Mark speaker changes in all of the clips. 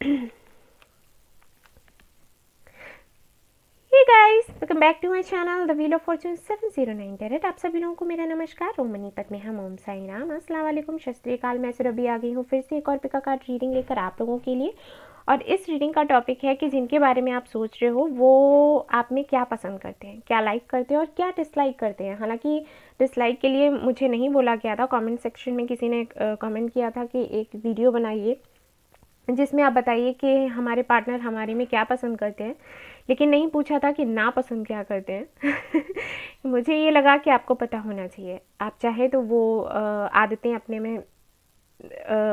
Speaker 1: Hey guys, welcome back to my channel the wheel of fortune 709 tarot. आप सभी लोगों को मेरा नमस्कार। ओम मनीपत में हम ओम साई राम, अस्सलाम वालेकुम, सत श्री अकाल। मैं सुरभि आ गई हूँ फिर से एक और पिका कार्ड रीडिंग लेकर आप लोगों के लिए। और इस रीडिंग का टॉपिक है कि जिनके बारे में आप सोच रहे हो वो आप में क्या पसंद करते हैं, क्या लाइक करते हैं और क्या डिसलाइक करते हैं। हालांकि डिसलाइक के लिए मुझे नहीं बोला गया था, कमेंट सेक्शन में किसी ने कमेंट किया था कि एक वीडियो बनाइए जिसमें आप बताइए कि हमारे पार्टनर हमारे में क्या पसंद करते हैं, लेकिन नहीं पूछा था कि नापसंद क्या करते हैं। मुझे ये लगा कि आपको पता होना चाहिए। आप चाहे तो वो आदतें अपने में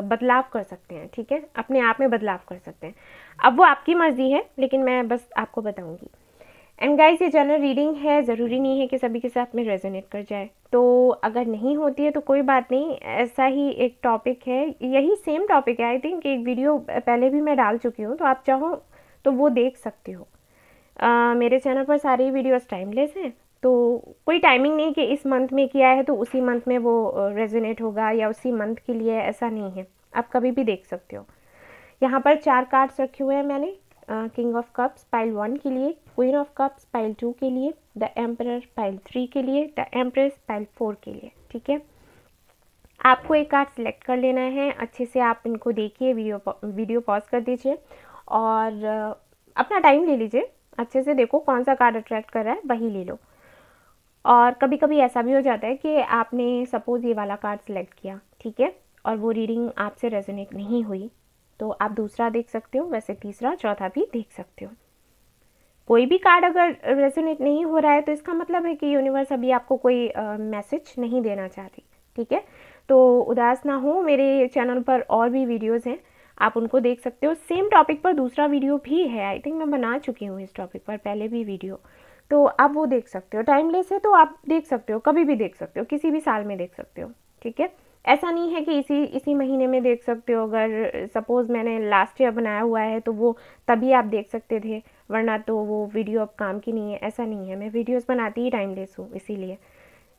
Speaker 1: बदलाव कर सकते हैं, ठीक है, अपने आप में बदलाव कर सकते हैं। अब वो आपकी मर्ज़ी है, लेकिन मैं बस आपको बताऊंगी। एंड गाइस, ये जनरल रीडिंग है, ज़रूरी नहीं है कि सभी के साथ में रेजोनेट कर जाए। तो अगर नहीं होती है तो कोई बात नहीं, ऐसा ही एक टॉपिक है, यही सेम टॉपिक है। आई थिंक एक वीडियो पहले भी मैं डाल चुकी हूँ, तो आप चाहो तो वो देख सकते हो। मेरे चैनल पर सारी वीडियोस टाइमलेस हैं, तो कोई टाइमिंग नहीं कि इस मंथ में किया है तो उसी मंथ में वो रेजोनेट होगा या उसी मंथ के लिए, ऐसा नहीं है। आप कभी भी देख सकते हो। यहाँ पर 4 कार्ड्स रखे हुए हैं मैंने। किंग ऑफ कप्स पाइल 1 के लिए, क्वीन ऑफ कप्स पाइल 2 के लिए, द एम्परर पाइल 3 के लिए, द एम्प्रेस पाइल 4 के लिए, ठीक है। आपको एक कार्ड सिलेक्ट कर लेना है, अच्छे से आप इनको देखिए, वीडियो पॉज कर दीजिए और अपना टाइम ले लीजिए, अच्छे से देखो कौन सा कार्ड अट्रैक्ट कर रहा है वही ले लो। और कभी कभी ऐसा भी हो जाता है कि आपने सपोज़ ये वाला कार्ड सिलेक्ट किया, ठीक है, और वो रीडिंग आपसे रेजोनेट नहीं हुई, तो आप दूसरा देख सकते हो, वैसे तीसरा चौथा भी देख सकते हो। कोई भी कार्ड अगर रेजोनेट नहीं हो रहा है तो इसका मतलब है कि यूनिवर्स अभी आपको कोई मैसेज नहीं देना चाहती, ठीक है। तो उदास ना हो, मेरे चैनल पर और भी वीडियोस हैं, आप उनको देख सकते हो। सेम टॉपिक पर दूसरा वीडियो भी है, आई थिंक मैं बना चुकी हूँ इस टॉपिक पर पहले भी वीडियो, तो आप वो देख सकते हो। टाइमलेस है तो आप देख सकते हो, कभी भी देख सकते हो, किसी भी साल में देख सकते हो, ठीक है। ऐसा नहीं है कि इसी इसी महीने में देख सकते हो। अगर सपोज़ मैंने लास्ट ईयर बनाया हुआ है तो वो तभी आप देख सकते थे, वरना तो वो वीडियो अब काम की नहीं है। ऐसा नहीं है, मैं वीडियोस बनाती ही टाइमलेस हूँ इसीलिए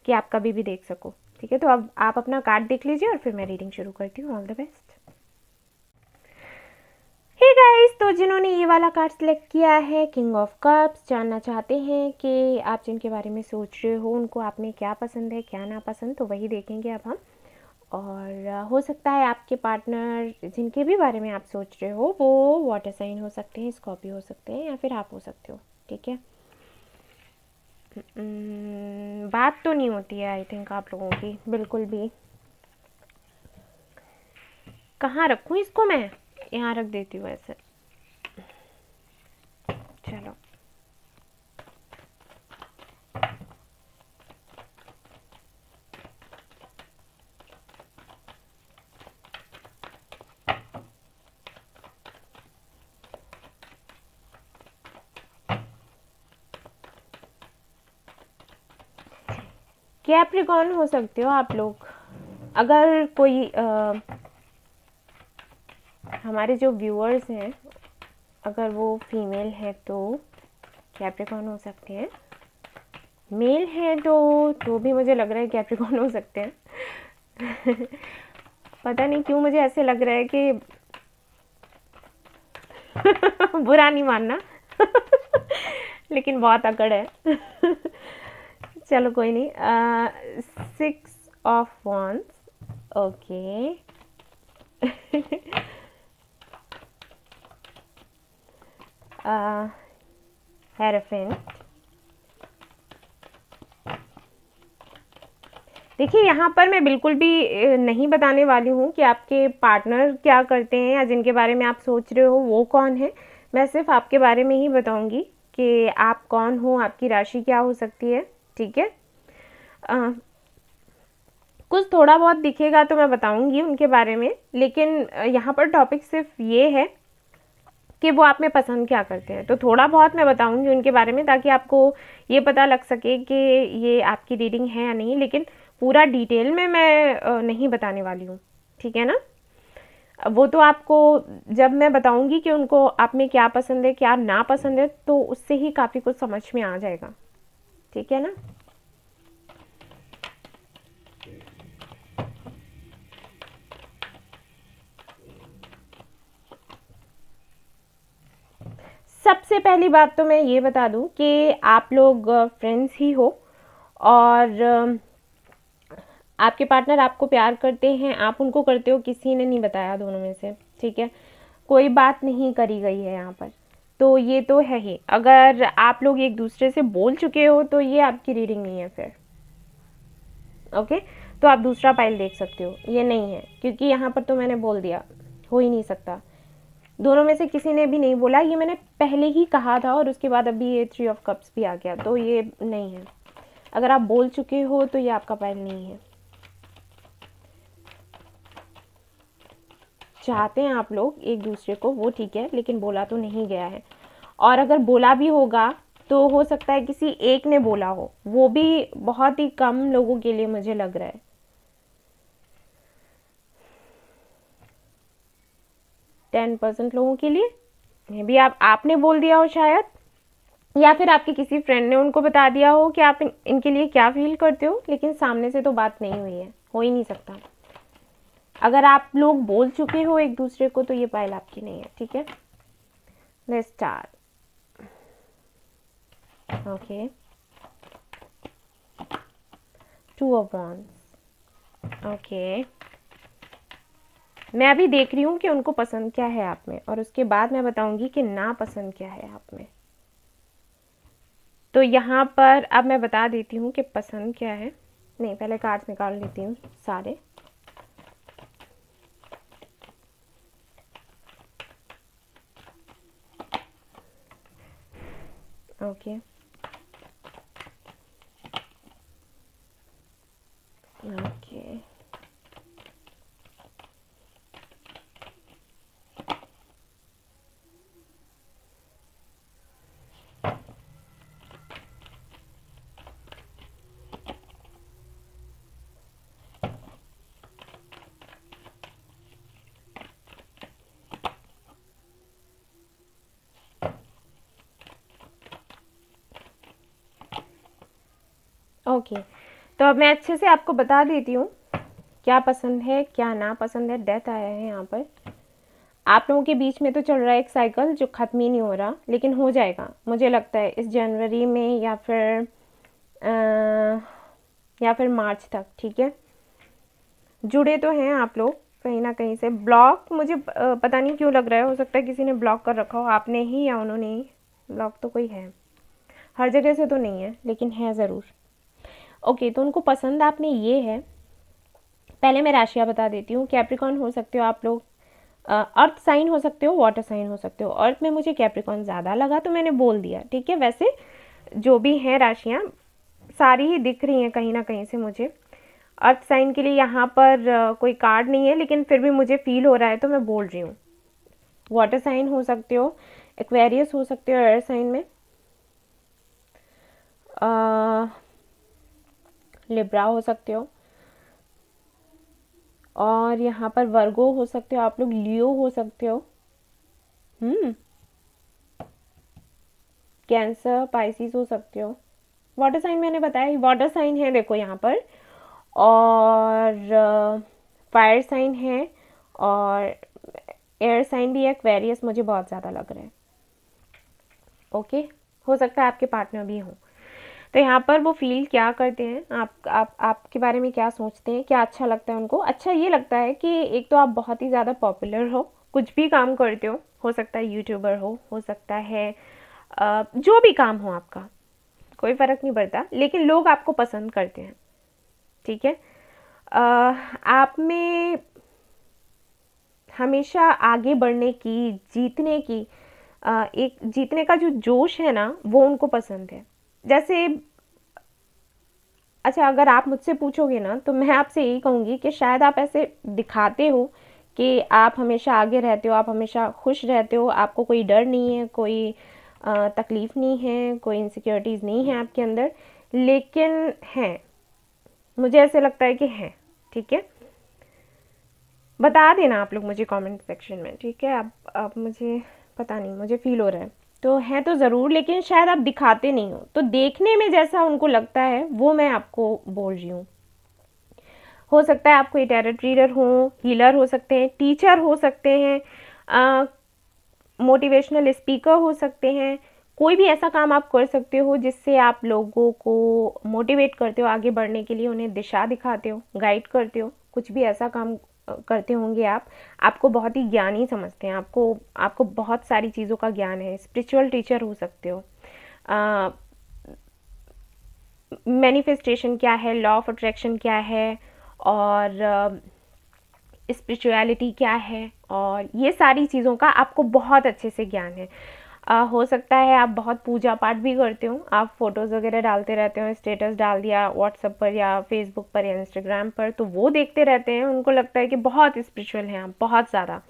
Speaker 1: कि आप कभी भी देख सको, ठीक है। तो अब आप अपना कार्ड देख लीजिए और फिर मैं रीडिंग शुरू करती हूँ। All the best. Hey guys, तो जिन्होंने ये वाला कार्ड सेलेक्ट किया है, किंग ऑफ कप्स, जानना चाहते हैं कि आप जिनके बारे में सोच रहे हो उनको आप में क्या पसंद है क्या ना पसंद, तो वही देखेंगे अब हम। और हो सकता है आपके पार्टनर जिनके भी बारे में आप सोच रहे हो वो वाटर साइन हो सकते हैं, स्कॉर्पियो हो सकते हैं, या फिर आप हो सकते हो, ठीक है। बात तो नहीं होती है आई थिंक आप लोगों की बिल्कुल भी। कहाँ रखूँ इसको, मैं यहाँ रख देती हूँ ऐसे। चलो, कैप्रिकॉर्न हो सकते हो आप लोग। अगर कोई हमारे जो व्यूअर्स हैं अगर वो फीमेल है तो कैप्रिकॉर्न हो सकते हैं। मेल है तो भी मुझे लग रहा है कैप्रिकॉर्न हो सकते हैं। पता नहीं क्यों मुझे ऐसे लग रहा है कि बुरा नहीं मानना। लेकिन बहुत अकड़ है। चलो कोई नहीं। 6 ऑफ wands, ओके। हेरोफेंट। देखिए, यहाँ पर मैं बिल्कुल भी नहीं बताने वाली हूँ कि आपके पार्टनर क्या करते हैं या जिनके बारे में आप सोच रहे हो वो कौन है। मैं सिर्फ आपके बारे में ही बताऊँगी कि आप कौन हो, आपकी राशि क्या हो सकती है, ठीक है। कुछ थोड़ा बहुत दिखेगा तो मैं बताऊंगी उनके बारे में, लेकिन यहाँ पर टॉपिक सिर्फ ये है कि वो आप में पसंद क्या करते हैं। तो थोड़ा बहुत मैं बताऊंगी उनके बारे में ताकि आपको ये पता लग सके कि ये आपकी रीडिंग है या नहीं, लेकिन पूरा डिटेल में मैं नहीं बताने वाली हूँ, ठीक है ना। वो तो आपको जब मैं बताऊंगी कि उनको आप में क्या पसंद है क्या ना पसंद है तो उससे ही काफ़ी कुछ समझ में आ जाएगा, ठीक है ना। सबसे पहली बात तो मैं ये बता दूं कि आप लोग फ्रेंड्स ही हो और आपके पार्टनर आपको प्यार करते हैं, आप उनको करते हो, किसी ने नहीं बताया दोनों में से, ठीक है। कोई बात नहीं करी गई है यहाँ पर, तो ये तो है ही। अगर आप लोग एक दूसरे से बोल चुके हो तो ये आपकी रीडिंग नहीं है फिर, ओके। तो आप दूसरा पाइल देख सकते हो, ये नहीं है, क्योंकि यहाँ पर तो मैंने बोल दिया हो ही नहीं सकता। दोनों में से किसी ने भी नहीं बोला, ये मैंने पहले ही कहा था, और उसके बाद अभी ये 3 ऑफ कप्स भी आ गया, तो ये नहीं है। अगर आप बोल चुके हो तो ये आपका पाइल नहीं है। चाहते हैं आप लोग एक दूसरे को, वो ठीक है, लेकिन बोला तो नहीं गया है। और अगर बोला भी होगा तो हो सकता है किसी एक ने बोला हो, वो भी बहुत ही कम लोगों के लिए मुझे लग रहा है। 10% लोगों के लिए मे भी आपने बोल दिया हो शायद, या फिर आपके किसी फ्रेंड ने उनको बता दिया हो कि आप इनके लिए क्या फील करते हो, लेकिन सामने से तो बात नहीं हुई है, हो ही नहीं सकता। अगर आप लोग बोल चुके हो एक दूसरे को तो ये पाइल आपकी नहीं है, ठीक है। Let's start. Okay, 2 of wands. Okay, मैं अभी देख रही हूँ कि उनको पसंद क्या है आप में, और उसके बाद मैं बताऊंगी कि ना पसंद क्या है आप में। तो यहाँ पर अब मैं बता देती हूँ कि पसंद क्या है। नहीं, पहले कार्ड्स निकाल लेती हूँ सारे। Okay, okay, okay. तो अब मैं अच्छे से आपको बता देती हूँ क्या पसंद है क्या ना पसंद है। डेथ आया है यहाँ पर। आप लोगों के बीच में तो चल रहा है एक साइकिल जो ख़त्म ही नहीं हो रहा, लेकिन हो जाएगा मुझे लगता है इस जनवरी में या फिर मार्च तक, ठीक है। जुड़े तो हैं आप लोग कहीं ना कहीं से। ब्लॉक मुझे पता नहीं क्यों लग रहा है, हो सकता है किसी ने ब्लॉक कर रखा हो, आपने ही या उन्होंने ही। ब्लॉक तो कोई है, हर जगह से तो नहीं है, लेकिन है ज़रूर। ओके, तो उनको पसंद आपने ये है। पहले मैं राशियाँ बता देती हूँ। कैप्रिकॉन हो सकते हो आप लोग, अर्थ साइन हो सकते हो, वाटर साइन हो सकते हो। अर्थ में मुझे कैप्रिकॉन ज़्यादा लगा तो मैंने बोल दिया, ठीक है। वैसे जो भी हैं राशियाँ सारी ही दिख रही हैं कहीं ना कहीं से मुझे। अर्थ साइन के लिए यहाँ पर कोई कार्ड नहीं है, लेकिन फिर भी मुझे फील हो रहा है तो मैं बोल रही हूँ। वाटर साइन हो सकते हो, एक्वेरियस हो सकते हो एयर साइन में, लिब्रा हो सकते हो, और यहाँ पर वर्गो हो सकते हो आप लोग, लियो हो सकते हो, कैंसर पाइसिस हो सकते हो। वाटर साइन मैंने बताया, वाटर साइन है देखो यहाँ पर, और फायर साइन है, और एयर साइन भी है। एक्वेरियस मुझे बहुत ज़्यादा लग रहा है, ओके। हो सकता है आपके पार्टनर भी हों। तो यहाँ पर वो फील क्या करते हैं, आपके बारे में क्या सोचते हैं, क्या अच्छा लगता है उनको। अच्छा ये लगता है कि एक तो आप बहुत ही ज़्यादा पॉपुलर हो, कुछ भी काम करते हो सकता है यूट्यूबर हो सकता है जो भी काम हो आपका, कोई फ़र्क नहीं पड़ता, लेकिन लोग आपको पसंद करते हैं, ठीक है। आप में हमेशा आगे बढ़ने की, जीतने की, एक जीतने का जो जोश है ना, वो उनको पसंद है। जैसे अच्छा, अगर आप मुझसे पूछोगे ना तो मैं आपसे यही कहूँगी कि शायद आप ऐसे दिखाते हो कि आप हमेशा आगे रहते हो, आप हमेशा खुश रहते हो, आपको कोई डर नहीं है, कोई तकलीफ़ नहीं है, कोई इनसिक्योरिटीज़ नहीं है आपके अंदर, लेकिन हैं, मुझे ऐसे लगता है कि हैं, ठीक है। बता देना आप लोग मुझे कमेंट सेक्शन में, ठीक है। आप मुझे पता नहीं, मुझे फील हो रहा है तो है तो ज़रूर, लेकिन शायद आप दिखाते नहीं हो, तो देखने में जैसा उनको लगता है वो मैं आपको बोल रही हूँ। हो सकता है आप कोई टैरोट रीडर हो, हीलर हो सकते हैं, टीचर हो सकते हैं, मोटिवेशनल स्पीकर हो सकते हैं, कोई भी ऐसा काम आप कर सकते हो जिससे आप लोगों को मोटिवेट करते हो आगे बढ़ने के लिए, उन्हें दिशा दिखाते हो, गाइड करते हो, कुछ भी ऐसा काम करते होंगे आप। आपको बहुत ही ज्ञानी समझते हैं, आपको आपको बहुत सारी चीज़ों का ज्ञान है, स्पिरिचुअल टीचर हो सकते हो। मैनिफेस्टेशन क्या है, लॉ ऑफ अट्रैक्शन क्या है, और स्पिरिचुअलिटी क्या है, और ये सारी चीज़ों का आपको बहुत अच्छे से ज्ञान है। हो सकता है आप बहुत पूजा पाठ भी करते हो, आप फोटोज़ वगैरह डालते रहते हो, स्टेटस डाल दिया व्हाट्सएप पर या फेसबुक पर या इंस्टाग्राम पर, तो वो देखते रहते हैं, उनको लगता है कि बहुत स्पिरिचुअल हैं आप, बहुत ज़्यादा।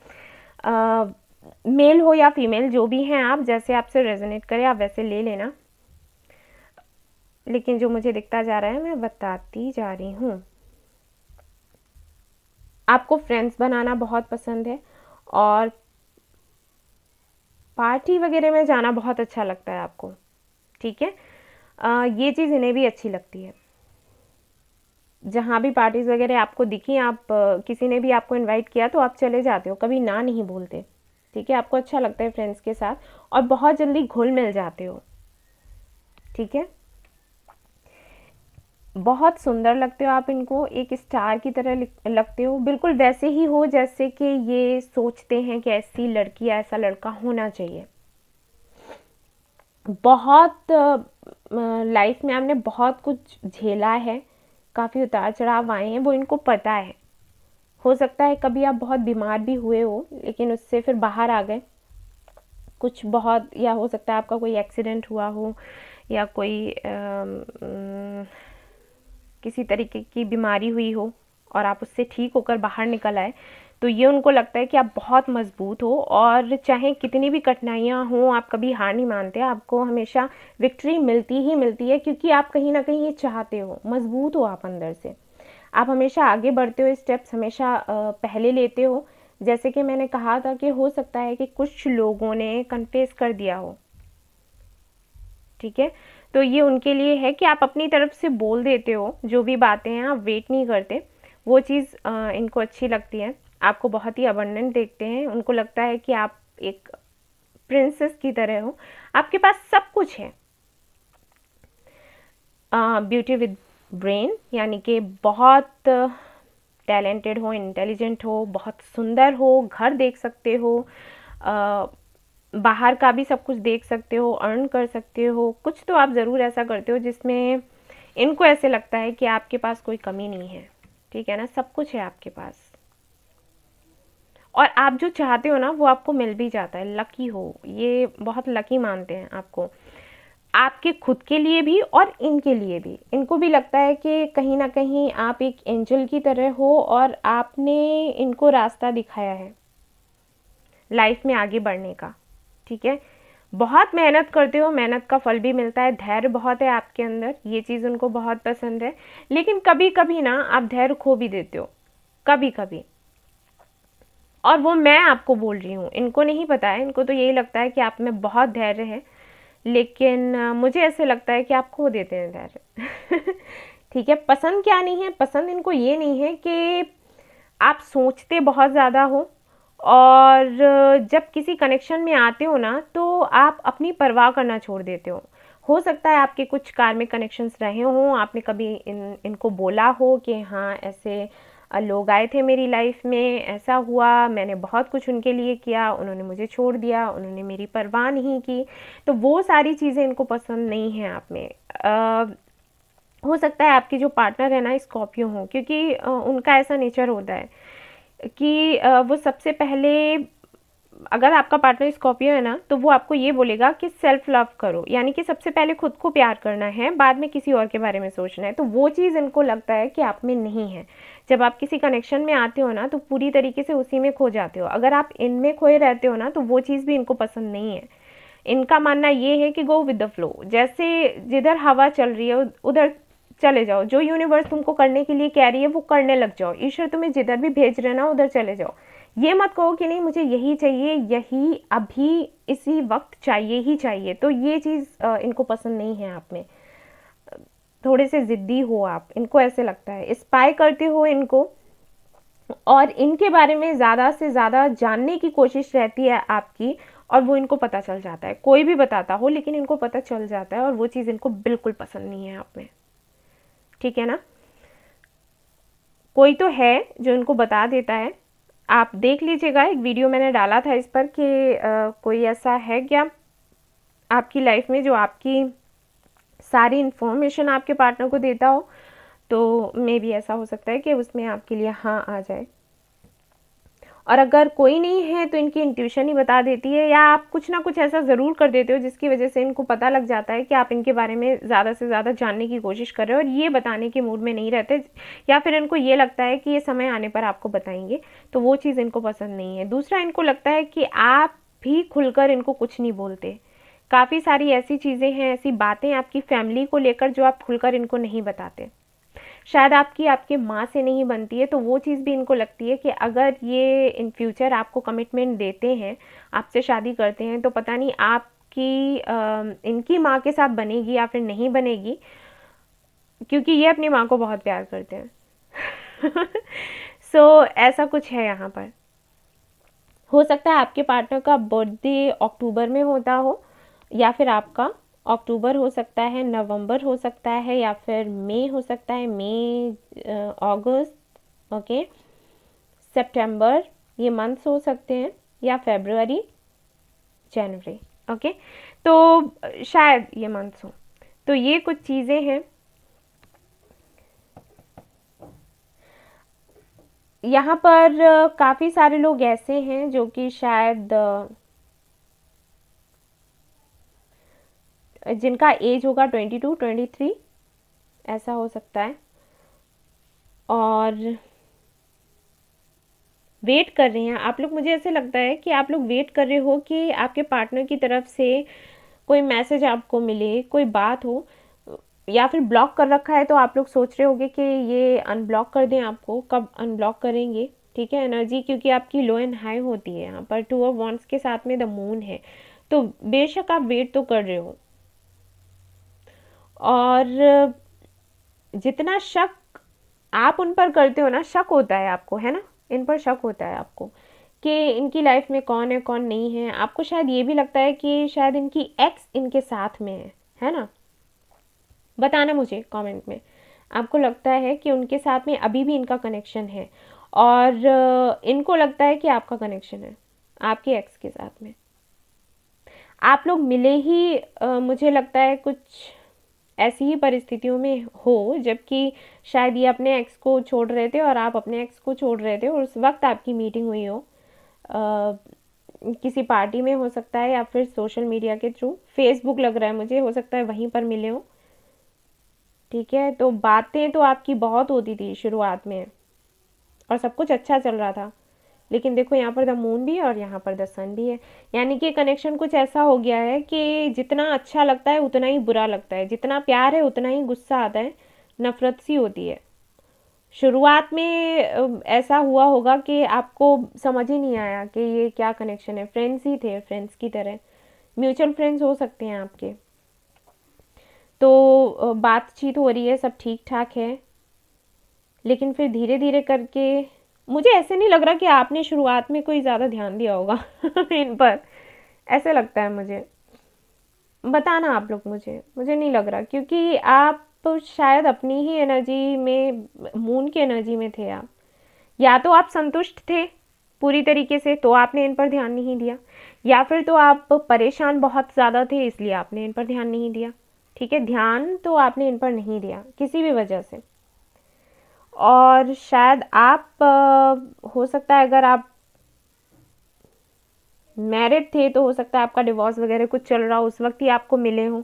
Speaker 1: मेल हो या फीमेल, जो भी हैं आप, जैसे आपसे रेजोनेट करे आप वैसे ले लेना। लेकिन जो मुझे दिखता जा रहा है मैं बताती जा रही हूँ। आपको फ्रेंड्स बनाना बहुत पसंद है और पार्टी वगैरह में जाना बहुत अच्छा लगता है आपको, ठीक है। ये चीज़ इन्हें भी अच्छी लगती है। जहाँ भी पार्टीज़ वगैरह आपको दिखी, आप किसी ने भी आपको इनवाइट किया तो आप चले जाते हो, कभी ना नहीं बोलते, ठीक है। आपको अच्छा लगता है फ्रेंड्स के साथ और बहुत जल्दी घुल मिल जाते हो, ठीक है। बहुत सुंदर लगते हो आप, इनको एक स्टार की तरह लगते हो, बिल्कुल वैसे ही हो जैसे कि ये सोचते हैं कि ऐसी लड़की या ऐसा लड़का होना चाहिए। बहुत लाइफ में आपने बहुत कुछ झेला है, काफ़ी उतार चढ़ाव आए हैं, वो इनको पता है। हो सकता है कभी आप बहुत बीमार भी हुए हो, लेकिन उससे फिर बाहर आ गए कुछ बहुत, या हो सकता है आपका कोई एक्सीडेंट हुआ हो या कोई किसी तरीके की बीमारी हुई हो और आप उससे ठीक होकर बाहर निकल आए, तो ये उनको लगता है कि आप बहुत मजबूत हो और चाहे कितनी भी कठिनाइयाँ हों आप कभी हार नहीं मानते, आपको हमेशा विक्ट्री मिलती ही मिलती है, क्योंकि आप कहीं ना कहीं ये चाहते हो, मजबूत हो आप अंदर से, आप हमेशा आगे बढ़ते हो, स्टेप्स हमेशा पहले लेते हो। जैसे कि मैंने कहा था कि हो सकता है कि कुछ लोगों ने कन्फेस कर दिया हो, ठीक है। तो ये उनके लिए है कि आप अपनी तरफ से बोल देते हो जो भी बातें हैं, आप वेट नहीं करते, वो चीज़ इनको अच्छी लगती है। आपको बहुत ही अबंडेंट देखते हैं, उनको लगता है कि आप एक प्रिंसेस की तरह हो, आपके पास सब कुछ है। ब्यूटी विद ब्रेन, यानी कि बहुत टैलेंटेड हो, इंटेलिजेंट हो, बहुत सुंदर हो, घर देख सकते हो, बाहर का भी सब कुछ देख सकते हो, अर्न कर सकते हो, कुछ तो आप ज़रूर ऐसा करते हो जिसमें इनको ऐसे लगता है कि आपके पास कोई कमी नहीं है, ठीक है ना, सब कुछ है आपके पास, और आप जो चाहते हो ना वो आपको मिल भी जाता है। लकी हो, ये बहुत लकी मानते हैं आपको, आपके खुद के लिए भी और इनके लिए भी। इनको भी लगता है कि कहीं ना कहीं आप एक एंजल की तरह हो और आपने इनको रास्ता दिखाया है लाइफ में आगे बढ़ने का, ठीक है। बहुत मेहनत करते हो, मेहनत का फल भी मिलता है, धैर्य बहुत है आपके अंदर, ये चीज़ उनको बहुत पसंद है। लेकिन कभी कभी ना आप धैर्य खो भी देते हो, कभी कभी, और वो मैं आपको बोल रही हूँ, इनको नहीं पता है, इनको तो यही लगता है कि आप में बहुत धैर्य है, लेकिन मुझे ऐसे लगता है कि आप खो देते हैं धैर्य। ठीक है। पसंद क्या नहीं है, पसंद इनको ये नहीं है कि आप सोचते बहुत ज़्यादा हो, और जब किसी कनेक्शन में आते हो ना तो आप अपनी परवाह करना छोड़ देते हो सकता है आपके कुछ कार्मिक कनेक्शंस रहे हों, आपने कभी इनको बोला हो कि हाँ ऐसे लोग आए थे मेरी लाइफ में, ऐसा हुआ, मैंने बहुत कुछ उनके लिए किया, उन्होंने मुझे छोड़ दिया, उन्होंने मेरी परवाह नहीं की, तो वो सारी चीज़ें इनको पसंद नहीं हैं आप में। हो सकता है आपके जो पार्टनर है ना स्कॉर्पियो हो, क्योंकि उनका ऐसा नेचर होता है कि वो सबसे पहले, अगर आपका पार्टनर स्कॉर्पियो है ना तो वो आपको ये बोलेगा कि सेल्फ लव करो, यानी कि सबसे पहले खुद को प्यार करना है, बाद में किसी और के बारे में सोचना है, तो वो चीज़ इनको लगता है कि आप में नहीं है। जब आप किसी कनेक्शन में आते हो ना तो पूरी तरीके से उसी में खो जाते हो, अगर आप इनमें खोए रहते हो ना तो वो चीज़ भी इनको पसंद नहीं है। इनका मानना ये है कि गो विद द फ्लो, जैसे जिधर हवा चल रही है उधर चले जाओ, जो यूनिवर्स तुमको करने के लिए कह रही है वो करने लग जाओ, ईश्वर तुम्हें जिधर भी भेज रहे ना उधर चले जाओ। ये मत कहो कि नहीं मुझे यही चाहिए, यही अभी इसी वक्त चाहिए ही चाहिए, तो ये चीज़ इनको पसंद नहीं है आप में। थोड़े से ज़िद्दी हो आप, इनको ऐसे लगता है, स्पाई करते हो इनको, और इनके बारे में ज़्यादा से ज़्यादा जानने की कोशिश रहती है आपकी, और वो इनको पता चल जाता है। कोई भी बताता हो लेकिन इनको पता चल जाता है, और वो चीज़ इनको बिल्कुल पसंद नहीं है आप में, ठीक है ना। कोई तो है जो इनको बता देता है। आप देख लीजिएगा, एक वीडियो मैंने डाला था इस पर कि कोई ऐसा है क्या आपकी लाइफ में जो आपकी सारी इन्फॉर्मेशन आपके पार्टनर को देता हो, तो मे भी ऐसा हो सकता है कि उसमें आपके लिए हाँ आ जाए। और अगर कोई नहीं है तो इनकी इंट्यूशन ही बता देती है, या आप कुछ ना कुछ ऐसा ज़रूर कर देते हो जिसकी वजह से इनको पता लग जाता है कि आप इनके बारे में ज़्यादा से ज़्यादा जानने की कोशिश कर रहे हो, और ये बताने के मूड में नहीं रहते, या फिर इनको ये लगता है कि ये समय आने पर आपको बताएंगे, तो वो चीज़ इनको पसंद नहीं है। दूसरा, इनको लगता है कि आप भी खुलकर इनको कुछ नहीं बोलते। काफ़ी सारी ऐसी चीज़ें हैं, ऐसी बातें आपकी फैमिली को लेकर जो आप खुलकर इनको नहीं बताते। शायद आपकी आपके माँ से नहीं बनती है, तो वो चीज़ भी इनको लगती है कि अगर ये इन फ्यूचर आपको कमिटमेंट देते हैं, आपसे शादी करते हैं, तो पता नहीं आपकी इनकी माँ के साथ बनेगी या फिर नहीं बनेगी, क्योंकि ये अपनी माँ को बहुत प्यार करते हैं। सो ऐसा कुछ है यहाँ पर। हो सकता है आपके पार्टनर का बर्थडे अक्टूबर में होता हो, या फिर आपका अक्टूबर हो सकता है, नवंबर हो सकता है, या फिर मई हो सकता है, मई, अगस्त, ओके, सितंबर, ये मंथ्स हो सकते हैं, या फरवरी, जनवरी, ओके। तो शायद ये मंथ्स हो। तो ये कुछ चीज़ें हैं। यहाँ पर काफ़ी सारे लोग ऐसे हैं जो कि शायद जिनका एज होगा 22, 23, ऐसा हो सकता है, और वेट कर रहे हैं आप लोग। मुझे ऐसे लगता है कि आप लोग वेट कर रहे हो कि आपके पार्टनर की तरफ से कोई मैसेज आपको मिले, कोई बात हो, या फिर ब्लॉक कर रखा है तो आप लोग सोच रहे होगे कि ये अनब्लॉक कर दें। आपको कब अनब्लॉक करेंगे, ठीक है। एनर्जी क्योंकि आपकी लो एंड हाई होती है, यहाँ पर 2 ऑफ वॉन्ड्स के साथ में द मून है, तो बेशक आप वेट तो कर रहे हो। और जितना शक आप उन पर करते हो ना, शक होता है आपको, है ना, इन पर शक होता है आपको कि इनकी लाइफ में कौन है कौन नहीं है। आपको शायद ये भी लगता है कि शायद इनकी एक्स इनके साथ में है ना। बताना मुझे कमेंट में, आपको लगता है कि उनके साथ में अभी भी इनका कनेक्शन है, और इनको लगता है कि आपका कनेक्शन है आपके एक्स के साथ में। आप लोग मिले ही मुझे लगता है कुछ ऐसी ही परिस्थितियों में हो, जबकि शायद ये अपने एक्स को छोड़ रहे थे और आप अपने एक्स को छोड़ रहे थे, और उस वक्त आपकी मीटिंग हुई हो, किसी पार्टी में हो सकता है, या फिर सोशल मीडिया के थ्रू, फेसबुक लग रहा है मुझे, हो सकता है वहीं पर मिले हो, ठीक है। तो बातें तो आपकी बहुत होती थी शुरुआत में, और सब कुछ अच्छा चल रहा था, लेकिन देखो यहाँ पर द मून भी है और यहाँ पर द सन भी है, यानी कि कनेक्शन कुछ ऐसा हो गया है कि जितना अच्छा लगता है उतना ही बुरा लगता है, जितना प्यार है उतना ही गुस्सा आता है, नफरत सी होती है। शुरुआत में ऐसा हुआ होगा कि आपको समझ ही नहीं आया कि ये क्या कनेक्शन है, फ्रेंड्स ही थे, फ्रेंड्स की तरह, म्यूचुअल फ्रेंड्स हो सकते हैं आपके। तो बातचीत हो रही है, सब ठीक ठाक है, लेकिन फिर धीरे धीरे करके, मुझे ऐसे नहीं लग रहा कि आपने शुरुआत में कोई ज़्यादा ध्यान दिया होगा इन पर, ऐसे लगता है मुझे। बताना आप लोग, मुझे नहीं लग रहा, क्योंकि आप शायद अपनी ही एनर्जी में, मून की एनर्जी में थे आप, या तो आप संतुष्ट थे पूरी तरीके से तो आपने इन पर ध्यान नहीं दिया, या फिर तो आप परेशान बहुत ज़्यादा थे इसलिए आपने इन पर ध्यान नहीं दिया, ठीक है। ध्यान तो आपने इन पर नहीं दिया किसी भी वजह से। और शायद आप हो सकता है अगर आप मैरिड थे तो हो सकता है आपका डिवोर्स वगैरह कुछ चल रहा हो, उस वक्त ही आपको मिले हों,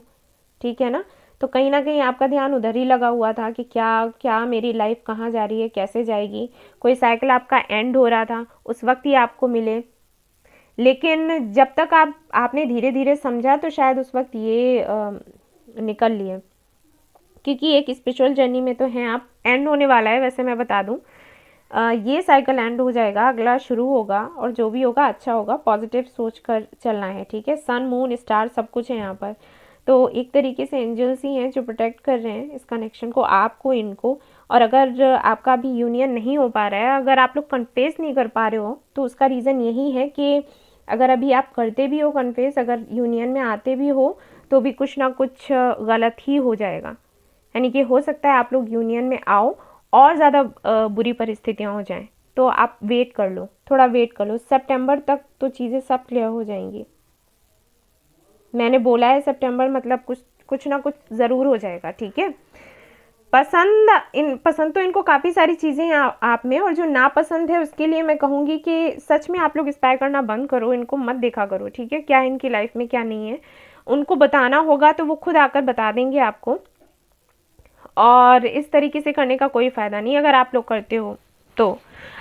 Speaker 1: ठीक है ना। तो कहीं ना कहीं आपका ध्यान उधर ही लगा हुआ था कि क्या क्या मेरी लाइफ कहाँ जा रही है, कैसे जाएगी, कोई साइकिल आपका एंड हो रहा था, उस वक्त ही आपको मिले। लेकिन जब तक आपने धीरे धीरे समझा तो शायद उस वक्त ये निकल लिए, क्योंकि एक स्पिरिचुअल जर्नी में तो हैं आप, एंड होने वाला है वैसे मैं बता दूं, ये साइकिल एंड हो जाएगा, अगला शुरू होगा, और जो भी होगा अच्छा होगा, पॉजिटिव सोच कर चलना है, ठीक है। सन मून स्टार सब कुछ है यहाँ पर, तो एक तरीके से एंजल्स ही हैं जो प्रोटेक्ट कर रहे हैं इस कनेक्शन को, आपको, इनको, और अगर आपका अभी यूनियन नहीं हो पा रहा है, अगर आप लोग कन्फेस नहीं कर पा रहे हो, तो उसका रीज़न यही है कि अगर अभी आप करते भी हो कन्फेस, अगर यूनियन में आते भी हो, तो भी कुछ ना कुछ गलत ही हो जाएगा। यानी कि हो सकता है आप लोग यूनियन में आओ और ज़्यादा बुरी परिस्थितियाँ हो जाएं। तो आप वेट कर लो, थोड़ा वेट कर लो, सितंबर तक तो चीज़ें सब क्लियर हो जाएंगी। मैंने बोला है सितंबर, मतलब कुछ ना कुछ ज़रूर हो जाएगा, ठीक है। पसंद तो इनको काफ़ी सारी चीज़ें हैं आप में, और जो नापसंद है उसके लिए मैं कहूँगी कि सच में आप लोग स्पाई करना बंद करो, इनको मत देखा करो, ठीक है। क्या है इनकी लाइफ में क्या नहीं है, उनको बताना होगा तो वो खुद आकर बता देंगे आपको, और इस तरीके से करने का कोई फ़ायदा नहीं अगर आप लोग करते हो तो।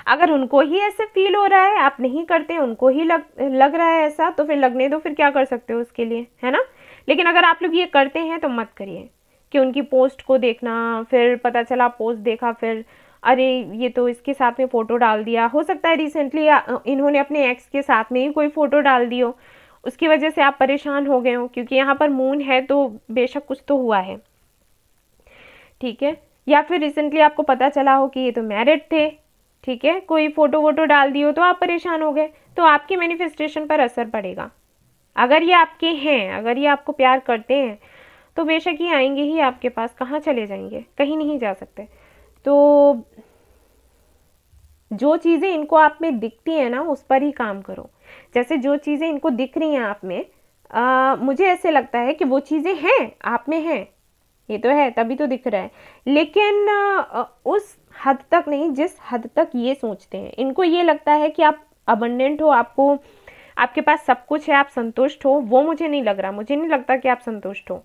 Speaker 1: अगर उनको ही ऐसे फील हो रहा है, आप नहीं करते, उनको ही लग रहा है ऐसा, तो फिर लगने दो, फिर क्या कर सकते हो उसके लिए, है ना। लेकिन अगर आप लोग ये करते हैं तो मत करिए कि उनकी पोस्ट को देखना, फिर पता चला पोस्ट देखा, फिर अरे ये तो इसके साथ में फ़ोटो डाल दिया। हो सकता है रिसेंटली इन्होंने अपने एक्स के साथ में ही कोई फ़ोटो डाल दी हो, उसकी वजह से आप परेशान हो गए हो, क्योंकि यहाँ पर मून है तो बेशक कुछ तो हुआ है, ठीक है। या फिर रिसेंटली आपको पता चला हो कि ये तो मैरिड थे, ठीक है, कोई फ़ोटो वोटो डाल दी हो तो आप परेशान हो गए, तो आपकी मैनिफेस्टेशन पर असर पड़ेगा। अगर ये आपके हैं, अगर ये आपको प्यार करते हैं, तो बेशक ही आएंगे ही आपके पास, कहाँ चले जाएंगे, कहीं नहीं जा सकते। तो जो चीज़ें इनको आप में दिखती हैं ना, उस पर ही काम करो। जैसे जो चीज़ें इनको दिख रही हैं आप में, मुझे ऐसे लगता है कि वो चीज़ें हैं, आप में हैं, ये तो है, तभी तो दिख रहा है। लेकिन उस हद तक नहीं जिस हद तक ये सोचते हैं। इनको ये लगता है कि आप अबंडेंट हो, आपको आपके पास सब कुछ है, आप संतुष्ट हो। वो मुझे नहीं लग रहा, मुझे नहीं लगता कि आप संतुष्ट हो,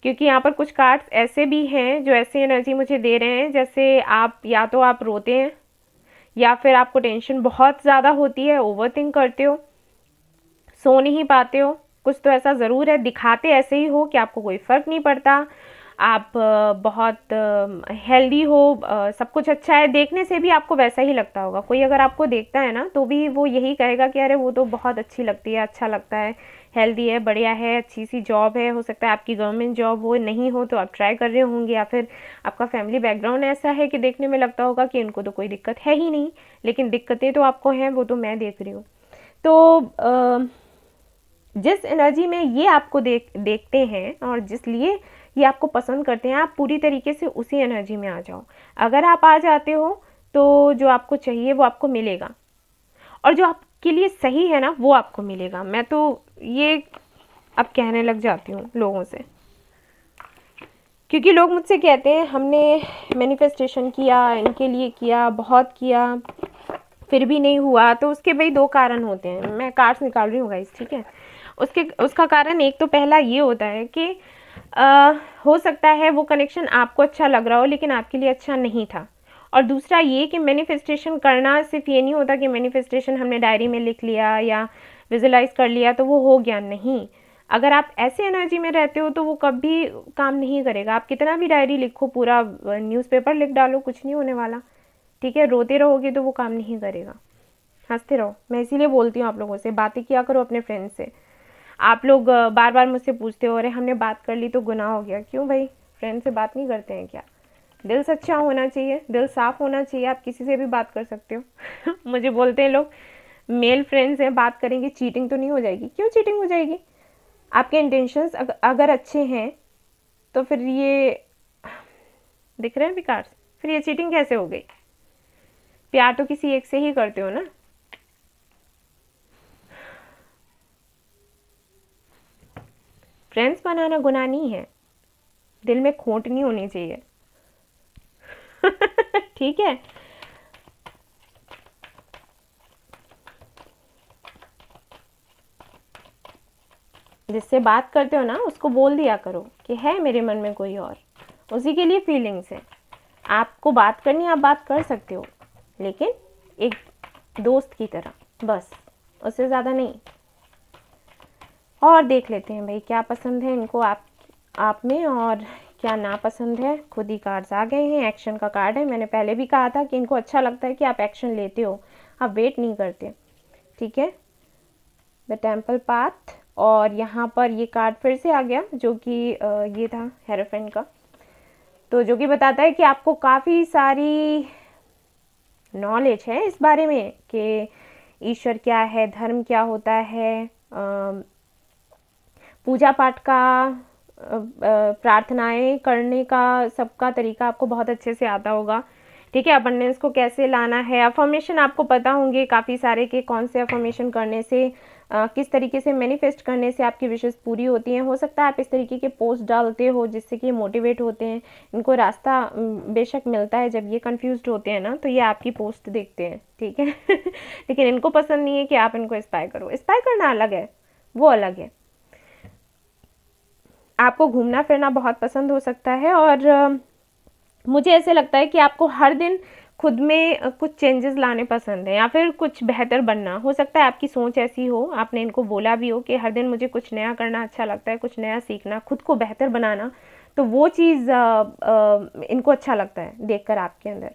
Speaker 1: क्योंकि यहाँ पर कुछ कार्ड्स ऐसे भी हैं जो ऐसी एनर्जी मुझे दे रहे हैं जैसे आप या तो आप रोते हैं, या फिर आपको टेंशन बहुत ज़्यादा होती है, ओवरथिंक करते हो, सो नहीं पाते हो। कुछ तो ऐसा ज़रूर है, दिखाते ऐसे ही हो कि आपको कोई फ़र्क नहीं पड़ता, आप बहुत हेल्दी हो, सब कुछ अच्छा है, देखने से भी आपको वैसा ही लगता होगा। कोई अगर आपको देखता है ना तो भी वो यही कहेगा कि अरे वो तो बहुत अच्छी लगती है, अच्छा लगता है, हेल्दी है, बढ़िया है, अच्छी सी जॉब है। हो सकता है आपकी गवर्नमेंट जॉब हो, नहीं हो तो आप ट्राई कर रहे होंगे, या फिर आपका फैमिली बैकग्राउंड ऐसा है कि देखने में लगता होगा कि इनको तो कोई दिक्कत है ही नहीं, लेकिन दिक्कतें तो आपको हैं, वो तो मैं देख रही हूँ। तो जिस एनर्जी में ये आपको देखते हैं और जिस लिए ये आपको पसंद करते हैं, आप पूरी तरीके से उसी एनर्जी में आ जाओ। अगर आप आ जाते हो तो जो आपको चाहिए वो आपको मिलेगा, और जो आपके लिए सही है ना वो आपको मिलेगा। मैं तो ये अब कहने लग जाती हूँ लोगों से, क्योंकि लोग मुझसे कहते हैं हमने मैनिफेस्टेशन किया, इनके लिए किया, बहुत किया, फिर भी नहीं हुआ। तो उसके भाई दो कारण होते हैं, मैं कार्ड्स निकाल रही हूँ गाइस, ठीक है। उसका कारण एक तो पहला ये होता है कि हो सकता है वो कनेक्शन आपको अच्छा लग रहा हो लेकिन आपके लिए अच्छा नहीं था। और दूसरा ये कि मैनिफेस्टेशन करना सिर्फ ये नहीं होता कि मैनिफेस्टेशन हमने डायरी में लिख लिया या विजुलाइज कर लिया तो वो हो गया, नहीं। अगर आप ऐसे एनर्जी में रहते हो तो वो कभी काम नहीं करेगा। आप कितना भी डायरी लिखो, पूरा न्यूज़पेपर लिख डालो, कुछ नहीं होने वाला, ठीक है। रोते रहोगे तो वो काम नहीं करेगा, हंसते रहो। मैं इसीलिए बोलती हूँ आप लोगों से बातें किया करो अपने फ्रेंड से। आप लोग बार बार मुझसे पूछते हो अरे हमने बात कर ली तो गुनाह हो गया। क्यों भाई, फ्रेंड से बात नहीं करते हैं क्या? दिल सच्चा होना चाहिए, दिल साफ होना चाहिए, आप किसी से भी बात कर सकते हो। मुझे बोलते हैं लोग मेल फ्रेंड्स हैं, बात करेंगे, चीटिंग तो नहीं हो जाएगी? क्यों चीटिंग हो जाएगी? आपके इंटेंशंस अगर अच्छे हैं तो फिर ये दिख रहे हैं विकार, फिर ये चीटिंग कैसे हो गई? प्यार तो किसी एक से ही करते हो ना। फ्रेंड्स बनाना गुनाह नहीं है, दिल में खोट नहीं होनी चाहिए। ठीक है। जिससे बात करते हो ना उसको बोल दिया करो कि है मेरे मन में कोई और, उसी के लिए फीलिंग्स है। आपको बात करनी, आप बात कर सकते हो, लेकिन एक दोस्त की तरह, बस, उससे ज़्यादा नहीं। और देख लेते हैं भाई क्या पसंद है इनको आप में और क्या नापसंद है। खुद ही कार्ड्स आ गए हैं, एक्शन का कार्ड है। मैंने पहले भी कहा था कि इनको अच्छा लगता है कि आप एक्शन लेते हो, आप वेट नहीं करते, ठीक है। द टेम्पल पाथ, और यहाँ पर ये कार्ड फिर से आ गया जो कि ये था हेरोफेंट का। तो जो कि बताता है कि आपको काफ़ी सारी नॉलेज है इस बारे में कि ईश्वर क्या है, धर्म क्या होता है, पूजा पाठ का, प्रार्थनाएं करने का सबका तरीका आपको बहुत अच्छे से आता होगा। ठीक है, अबंडेंस को कैसे लाना है, अफर्मेशन आपको पता होंगे काफ़ी सारे कि कौन से अफर्मेशन करने से किस तरीके से मैनिफेस्ट करने से आपकी विशेष पूरी होती हैं। हो सकता है आप इस तरीके के पोस्ट डालते हो जिससे कि मोटिवेट होते हैं, इनको रास्ता बेशक मिलता है। जब ये कंफ्यूज्ड होते हैं ना तो ये आपकी पोस्ट देखते हैं, ठीक है लेकिन इनको पसंद नहीं है कि आप इनको इंस्पायर करो। इंस्पायर करना अलग है, वो अलग है। आपको घूमना फिरना बहुत पसंद हो सकता है और मुझे ऐसे लगता है कि आपको हर दिन खुद में कुछ चेंजेस लाने पसंद है या फिर कुछ बेहतर बनना। हो सकता है आपकी सोच ऐसी हो, आपने इनको बोला भी हो कि हर दिन मुझे कुछ नया करना अच्छा लगता है, कुछ नया सीखना, खुद को बेहतर बनाना। तो वो चीज़ इनको अच्छा लगता है देखकर आपके अंदर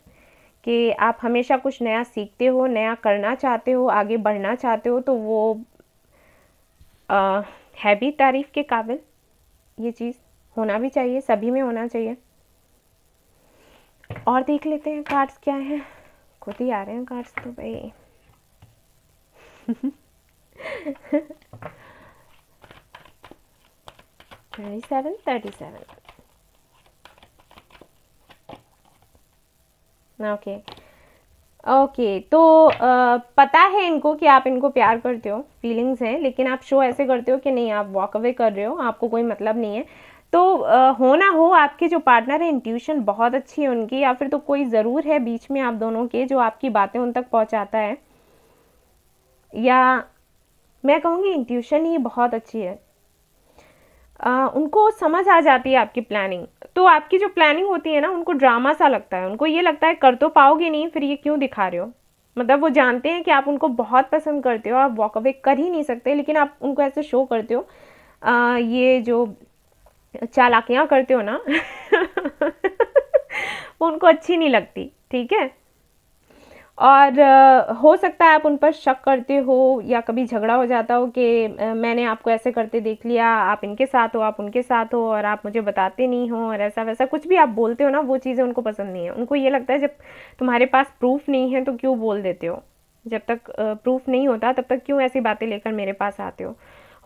Speaker 1: कि आप हमेशा कुछ नया सीखते हो, नया करना चाहते हो, आगे बढ़ना चाहते हो। तो वो है भी तारीफ़ के काबिल। ये चीज़ होना भी चाहिए, सभी में होना चाहिए। और देख लेते हैं कार्ड्स क्या हैं। खुद ही आ रहे हैं कार्ड्स तो भाई 37 ओके ओके। तो पता है इनको कि आप इनको प्यार करते हो, फीलिंग्स हैं, लेकिन आप शो ऐसे करते हो कि नहीं, आप वॉक अवे कर रहे हो, आपको कोई मतलब नहीं है। तो हो ना हो आपके जो पार्टनर है, इंट्यूशन बहुत अच्छी है उनकी, या फिर तो कोई ज़रूर है बीच में आप दोनों के जो आपकी बातें उन तक पहुंचाता है, या मैं कहूँगी इंट्यूशन ही बहुत अच्छी है। उनको समझ आ जाती है आपकी प्लानिंग। तो आपकी जो प्लानिंग होती है ना, उनको ड्रामा सा लगता है, उनको ये लगता है कर तो पाओगे नहीं, फिर ये क्यों दिखा रहे हो। मतलब वो जानते हैं कि आप उनको बहुत पसंद करते हो, आप वॉक अवे कर ही नहीं सकते, लेकिन आप उनको ऐसे शो करते हो। ये जो चालाकियाँ करते हो ना वो उनको अच्छी नहीं लगती, ठीक है। और हो सकता है आप उन पर शक करते हो या कभी झगड़ा हो जाता हो कि मैंने आपको ऐसे करते देख लिया, आप इनके साथ हो, आप उनके साथ हो और आप मुझे बताते नहीं हो, और ऐसा वैसा कुछ भी आप बोलते हो ना, वो चीज़ें उनको पसंद नहीं है। उनको ये लगता है जब तुम्हारे पास प्रूफ नहीं है तो क्यों बोल देते हो, जब तक प्रूफ नहीं होता तब तक क्यों ऐसी बातें लेकर मेरे पास आते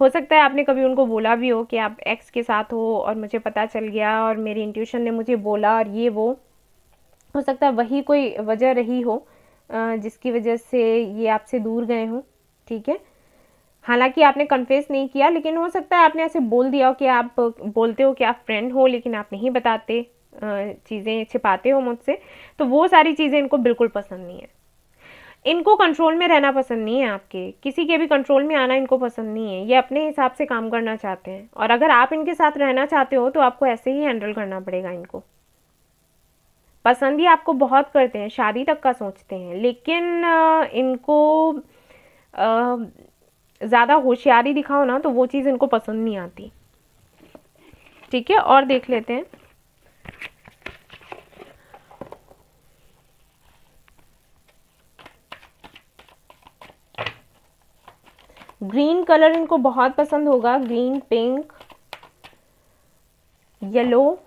Speaker 1: हो सकता है आपने कभी उनको बोला भी हो कि आप एक्स के साथ हो और मुझे पता चल गया और मेरी इंट्यूशन ने मुझे बोला, और ये वो हो सकता है वही कोई वजह रही हो जिसकी वजह से ये आपसे दूर गए हों, ठीक है। हालांकि आपने कन्फेस नहीं किया, लेकिन हो सकता है आपने ऐसे बोल दिया हो कि आप बोलते हो कि आप फ्रेंड हो, लेकिन आप नहीं बताते, चीज़ें छिपाते हो मुझसे। तो वो सारी चीज़ें इनको बिल्कुल पसंद नहीं है। इनको कंट्रोल में रहना पसंद नहीं है, आपके किसी के भी कंट्रोल में आना इनको पसंद नहीं है। ये अपने हिसाब से काम करना चाहते हैं, और अगर आप इनके साथ रहना चाहते हो तो आपको ऐसे ही हैंडल करना पड़ेगा इनको। पसंद ही आपको बहुत करते हैं, शादी तक का सोचते हैं, लेकिन इनको ज़्यादा होशियारी दिखाओ ना तो वो चीज़ इनको पसंद नहीं आती, ठीक है। और देख लेते हैं। ग्रीन कलर इनको बहुत पसंद होगा, ग्रीन, पिंक, येलो,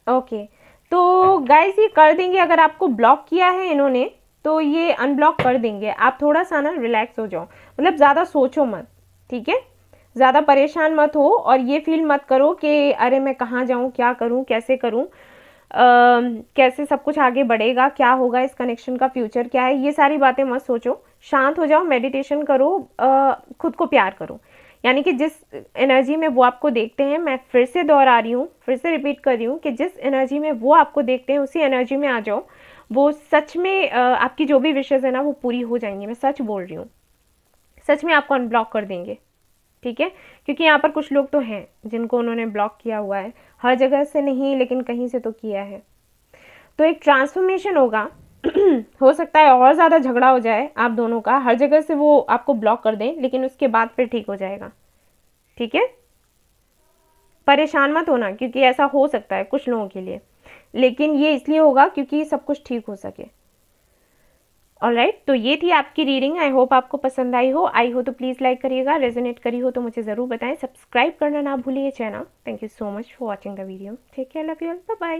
Speaker 1: ओके। तो गाइस ये कर देंगे, अगर आपको ब्लॉक किया है इन्होंने तो ये अनब्लॉक कर देंगे। आप थोड़ा सा ना रिलैक्स हो जाओ, मतलब ज़्यादा सोचो मत, ठीक है। ज़्यादा परेशान मत हो और ये फील मत करो कि अरे मैं कहाँ जाऊँ, क्या करूँ, कैसे करूँ, कैसे सब कुछ आगे बढ़ेगा, क्या होगा, इस कनेक्शन का फ्यूचर क्या है, ये सारी बातें मत सोचो। शांत हो जाओ, मेडिटेशन करो, खुद को प्यार करो। यानी कि जिस एनर्जी में वो आपको देखते हैं, मैं फिर से दोहरा रही हूँ, फिर से रिपीट कर रही हूँ कि जिस एनर्जी में वो आपको देखते हैं उसी एनर्जी में आ जाओ। वो सच में आपकी जो भी विशेज़ है ना वो पूरी हो जाएंगी, मैं सच बोल रही हूँ। सच में आपको अनब्लॉक कर देंगे, ठीक है। क्योंकि यहाँ पर कुछ लोग तो हैं जिनको उन्होंने ब्लॉक किया हुआ है, हर जगह से नहीं लेकिन कहीं से तो किया है। तो एक ट्रांसफॉर्मेशन होगा हो सकता है और ज़्यादा झगड़ा हो जाए आप दोनों का, हर जगह से वो आपको ब्लॉक कर दें, लेकिन उसके बाद फिर ठीक हो जाएगा, ठीक है। परेशान मत होना, क्योंकि ऐसा हो सकता है कुछ लोगों के लिए, लेकिन ये इसलिए होगा क्योंकि सब कुछ ठीक हो सके। ऑलराइट, तो ये थी आपकी रीडिंग। आई होप आपको पसंद आई हो तो प्लीज़ लाइक करिएगा, रेजोनेट करी हो तो मुझे ज़रूर बताएं, सब्सक्राइब करना ना भूलिए channel. Thank you so much for watching the video, take care, love you all, bye bye.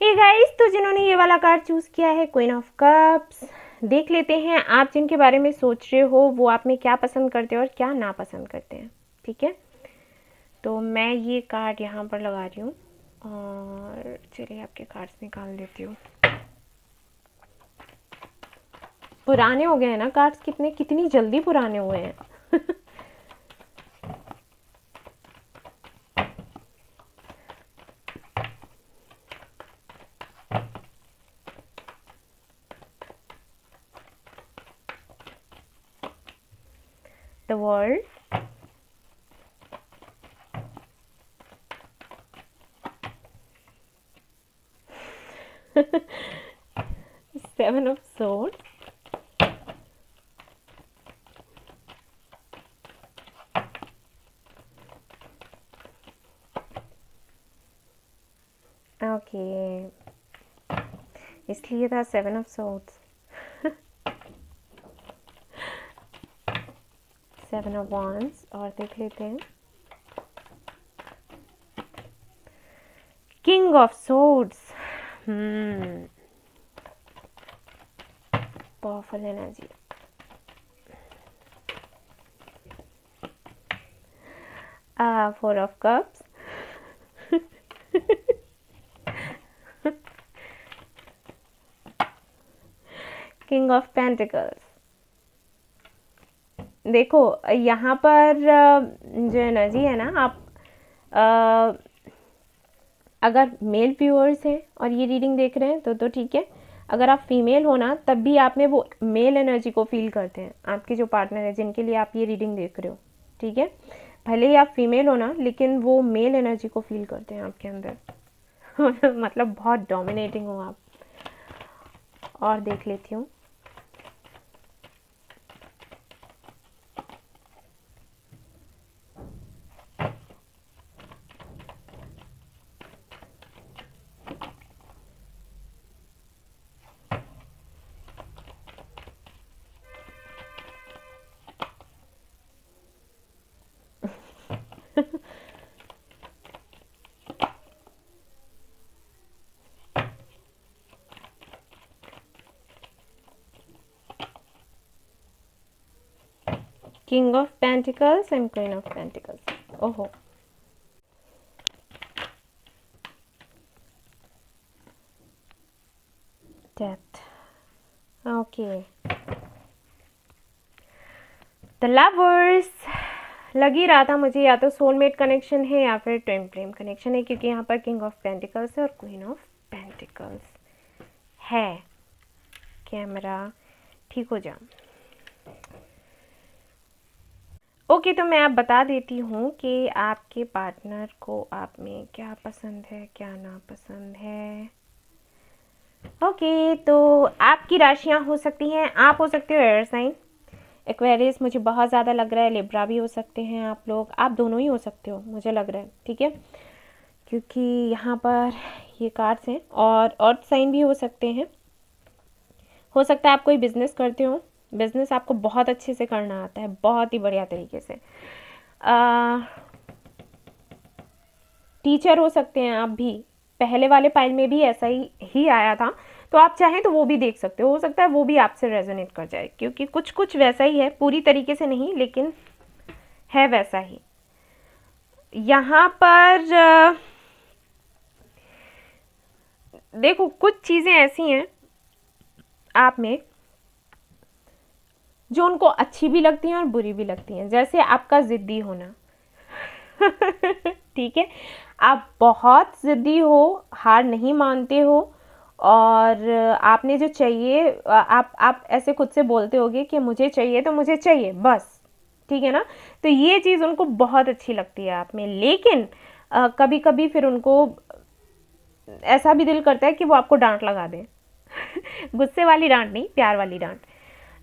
Speaker 1: Hey guys, तो जिन्होंने ये वाला कार्ड चूज़ किया है क्वीन ऑफ कप्स, देख लेते हैं आप जिनके बारे में सोच रहे हो वो आप में क्या पसंद करते हैं और क्या ना पसंद करते हैं। ठीक है, तो मैं ये कार्ड यहाँ पर लगा रही हूँ और चलिए आपके कार्ड्स निकाल देती हूँ। पुराने हो गए हैं ना कार्ड्स, कितनी जल्दी पुराने हुए हैं। The world, Seven of Swords, okay इसलिए था seven of swords. Seven of wands, और देख लेते हैं king of swords. Powerful energy. Four of cups, king of pentacles. देखो यहाँ पर जो एनर्जी है ना, आप अगर मेल व्यूअर्स हैं और ये रीडिंग देख रहे हैं तो ठीक है। अगर आप फीमेल हो ना, तब भी आप में वो मेल एनर्जी को फील करते हैं आपके जो पार्टनर है, जिनके लिए आप ये रीडिंग देख रहे हो। ठीक है, भले ही आप फीमेल हो ना, लेकिन वो मेल एनर्जी को फील करते हैं आपके अंदर। मतलब बहुत डोमिनेटिंग हो आप। और देख लेती हूँ, king of pentacles and queen of pentacles. ओहो, डेथ। Okay, the lovers. लग ही रहा था मुझे या तो सोलमेट कनेक्शन है या फिर ट्विन फ्लेम कनेक्शन है, क्योंकि यहाँ पर किंग ऑफ पेंटिकल्स है और क्वीन ऑफ पेंटिकल्स है। कैमरा ठीक हो जा। ओके, तो मैं आप बता देती हूँ कि आपके पार्टनर को आप में क्या पसंद है, क्या ना पसंद है। ओके, तो आपकी राशियाँ हो सकती हैं, आप हो सकते हो एयर साइन, एक्वेरियस मुझे बहुत ज़्यादा लग रहा है, लिब्रा भी हो सकते हैं आप लोग, आप दोनों ही हो सकते हो मुझे लग रहा है। ठीक है, क्योंकि यहाँ पर ये कार्ड्स हैं। और अर्थ साइन भी हो सकते हैं। हो सकता है आप कोई बिजनेस करते हो, बिजनेस आपको बहुत अच्छे से करना आता है, बहुत ही बढ़िया तरीके से। टीचर हो सकते हैं आप भी, पहले वाले पाइल में भी ऐसा ही आया था, तो आप चाहें तो वो भी देख सकते हो सकता है वो भी आपसे रेजोनेट कर जाए, क्योंकि कुछ कुछ वैसा ही है, पूरी तरीके से नहीं लेकिन है वैसा ही। यहाँ पर देखो कुछ चीज़ें ऐसी हैं आप में जो उनको अच्छी भी लगती हैं और बुरी भी लगती हैं, जैसे आपका ज़िद्दी होना। ठीक है, आप बहुत ज़िद्दी हो, हार नहीं मानते हो, और आपने जो चाहिए आप ऐसे खुद से बोलते होगे कि मुझे चाहिए तो मुझे चाहिए बस। ठीक है ना, तो ये चीज़ उनको बहुत अच्छी लगती है आप में। लेकिन कभी कभी फिर उनको ऐसा भी दिल करता है कि वो आपको डांट लगा दें। गुस्से वाली डांट नहीं, प्यार वाली डांट।